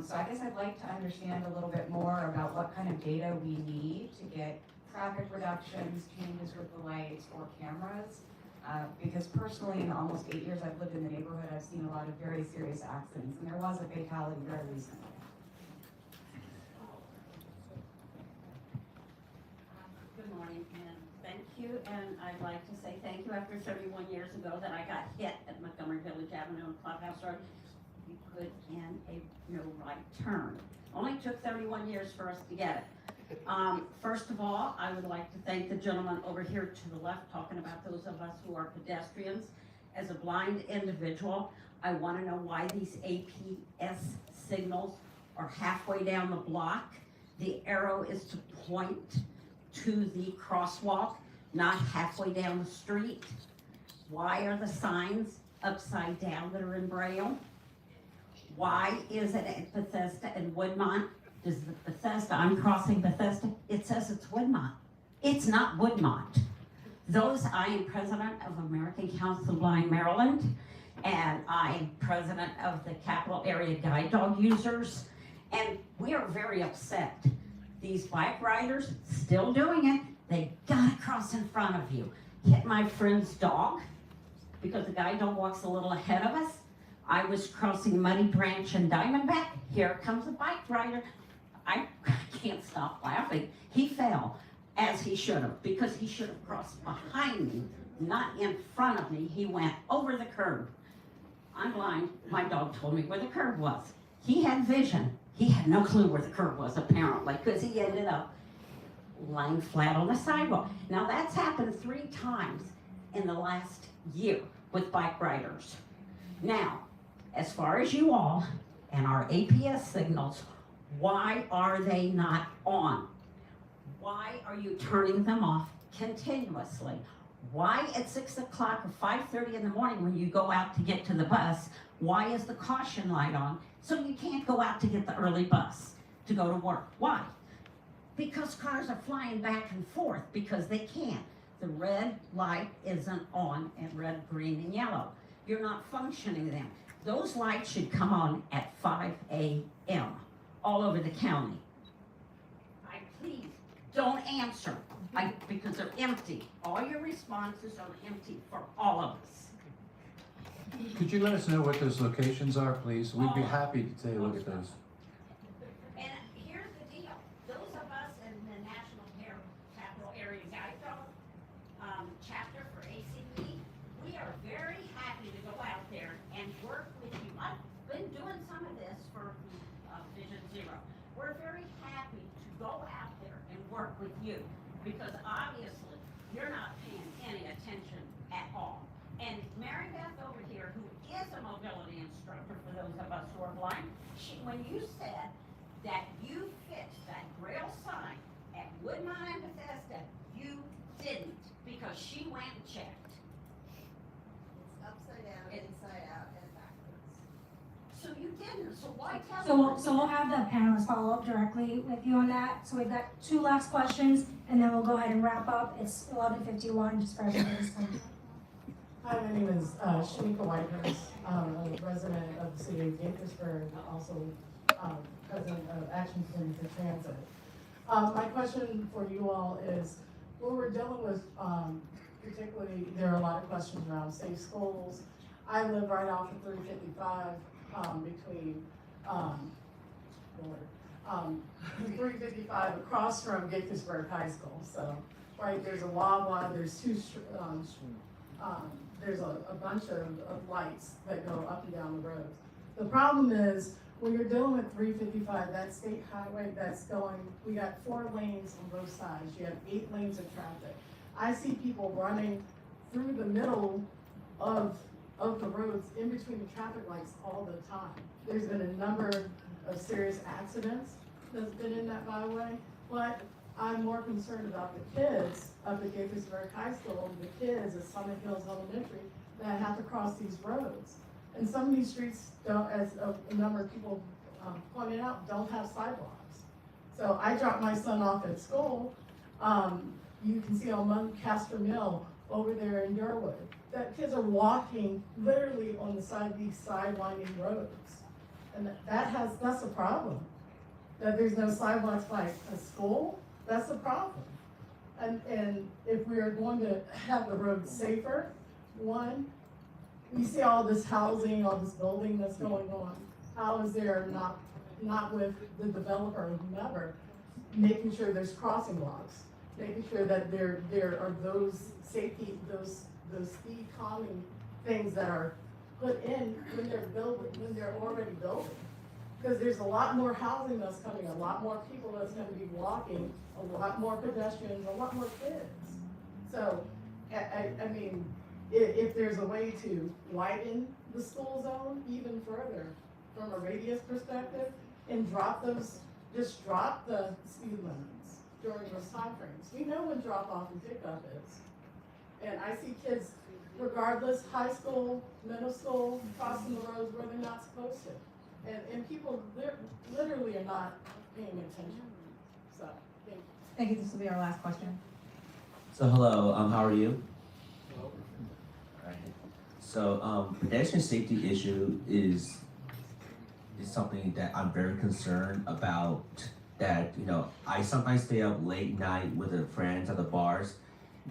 So I guess I'd like to understand a little bit more about what kind of data we need to get traffic reductions, changes with the lights, or cameras. Because personally, in the almost 8 years I've lived in the neighborhood, I've seen a lot of very serious accidents, and there was a fatality very recently. Good morning, and thank you, and I'd like to say thank you after 31 years ago that I got hit at Montgomery Village Avenue and Clubhouse Road. You put in a no right turn. Only took 31 years for us to get it. First of all, I would like to thank the gentleman over here to the left talking about those of us who are pedestrians. As a blind individual, I want to know why these APS signals are halfway down the block. The arrow is to point to the crosswalk, not halfway down the street. Why are the signs upside down that are in Braille? Why is it at Bethesda and Woodmont? Does the Bethesda, I'm crossing Bethesda, it says it's Woodmont. It's not Woodmont. I am president of American Council of Blind Maryland, and I am president of the Capital Area Guide Dog Users, and we are very upset. These bike riders, still doing it, they gotta cross in front of you. Hit my friend's dog, because the guide dog walks a little ahead of us. I was crossing Muddy Branch and Diamondback. Here comes a bike rider. I can't stop laughing. He fell, as he should have, because he should have crossed behind me, not in front of me. He went over the curb. I'm blind. My dog told me where the curb was. He had vision. He had no clue where the curb was, apparently, because he ended up lying flat on the sidewalk. Now, that's happened 3 times in the last year with bike riders. Now, as far as you all and our APS signals, why are they not on? Why are you turning them off continuously? Why at 6 o'clock or 5:30 in the morning when you go out to get to the bus, why is the caution light on so you can't go out to get the early bus to go to work? Why? Because cars are flying back and forth because they can't. The red light isn't on at red, green, and yellow. You're not functioning then. Those lights should come on at 5 a.m. all over the county. Please don't answer because they're empty. All your responses are empty for all of us. Could you let us know what those locations are, please? We'd be happy to take a look at those. And here's the deal. Those of us in the National Capital Area Guide Dog chapter for ACP, we are very happy to go out there and work with you. I've been doing some of this for Vision Zero. We're very happy to go out there and work with you because obviously you're not paying any attention at all. And Mary Beth over here, who is a mobility instructor for those of us who are blind, when you said that you fixed that Braille sign at Woodmont and Bethesda, you didn't because she went and checked. It's upside down, inside out, and backwards. So you didn't, so why tell me? So we'll have the panelists follow up directly with you on that. So we've got 2 last questions, and then we'll go ahead and wrap up. It's 11:51, just for everybody's time. Hi, my name is Shanika Whitehurst. I'm a resident of the city of Gaithersburg, also president of Action Committee for Transit. My question for you all is, what we're dealing with, particularly, there are a lot of questions around safe schools. I live right off of 355 between 355 across from Gaithersburg High School. So, right, there's a Wawa, there's there's a bunch of lights that go up and down the road. The problem is, when you're dealing with 355, that state highway that's going, we got 4 lanes on both sides. You have 8 lanes of traffic. I see people running through the middle of the roads in between the traffic lights all the time. There's been a number of serious accidents that's been in that byway, but I'm more concerned about the kids of the Gaithersburg High School, the kids at Summit Hills Elementary that have to cross these roads. And some of these streets don't, as a number of people pointed out, don't have sidewalks. So I dropped my son off at school. You can see on Muncaster Mill over there in Durwood, that kids are walking literally on the side of these sidewinding roads. And that's a problem. That there's no sidewalks by a school, that's a problem. And if we are going to have the roads safer, One, we see all this housing, all this building that's going on. How is there not with the developer or whomever, making sure there's crossing blocks, making sure that there are those safety, those speed calming things that are put in when they're building, when they're already building. Because there's a lot more housing that's coming, a lot more people that's gonna be walking, a lot more pedestrians, a lot more kids. So, I mean, if there's a way to widen the school zone even further from a radius perspective and just drop the speed limits during those timeframes. We know when drop off and pickup is. And I see kids, regardless, high school, middle school, crossing the roads where they're not supposed to. And people literally are not paying attention. So, thank you. Thank you, this will be our last question. So hello, how are you? Alright. So pedestrian safety issue is something that I'm very concerned about. That I sometimes stay up late night with the friends at the bars,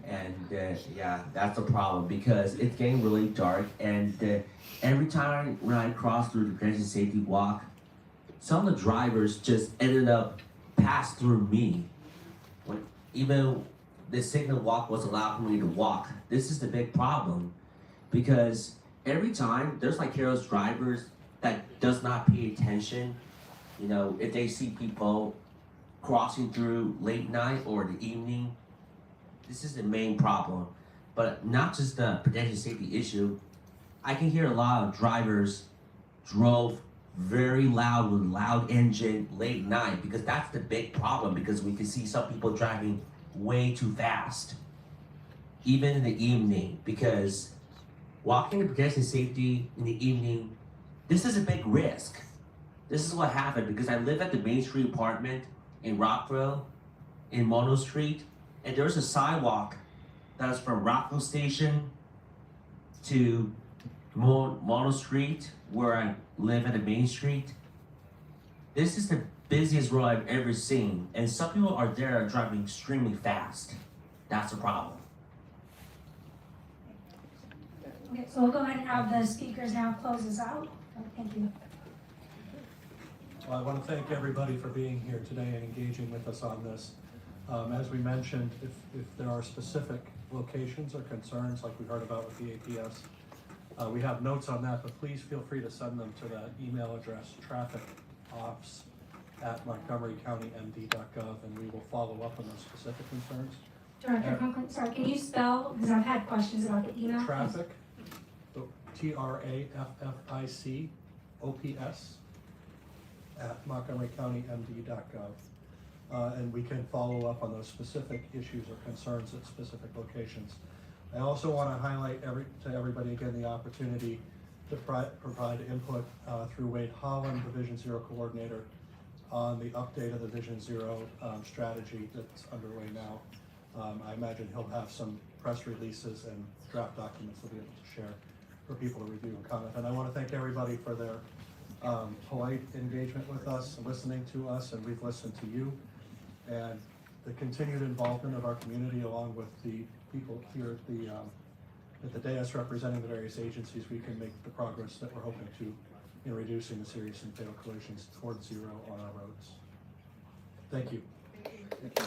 and yeah, that's a problem because it's getting really dark. And every time when I cross through the pedestrian safety walk, some of the drivers just ended up pass through me. When even the signal walk was allowed for me to walk. This is the big problem because every time there's like careless drivers that does not pay attention. If they see people crossing through late night or the evening, this is the main problem. But not just the pedestrian safety issue. I can hear a lot of drivers drove very loud with loud engine late night because that's the big problem because we can see some people driving way too fast, even in the evening, because walking the pedestrian safety in the evening, this is a big risk. This is what happened because I live at the Main Street apartment in Rockville, in Mono Street, and there's a sidewalk that is from Rockville Station to Mono Street, where I live at the Main Street. This is the busiest road I've ever seen, and some people are there driving extremely fast. That's a problem. Okay, so we'll go ahead and have the speakers now close us out. Thank you. Well, I want to thank everybody for being here today and engaging with us on this. As we mentioned, if there are specific locations or concerns like we heard about with the APS, we have notes on that, but please feel free to send them to that email address, trafficops@montgomerycountymd.gov, and we will follow up on those specific concerns. Director Conklin, sorry, can you spell, because I've had questions about the email. Traffic, TRAFFICOPS @montgomerycountymd.gov. And we can follow up on those specific issues or concerns at specific locations. I also want to highlight to everybody again the opportunity to provide input through Wade Holland, the Vision Zero coordinator, on the update of the Vision Zero strategy that's underway now. I imagine he'll have some press releases and draft documents he'll be able to share for people to review and comment. And I want to thank everybody for their polite engagement with us, listening to us, and we've listened to you. And the continued involvement of our community along with the people here at the dais representing the various agencies, we can make the progress that we're hoping to in reducing the serious and fatal collisions towards zero on our roads. Thank you. Thank you.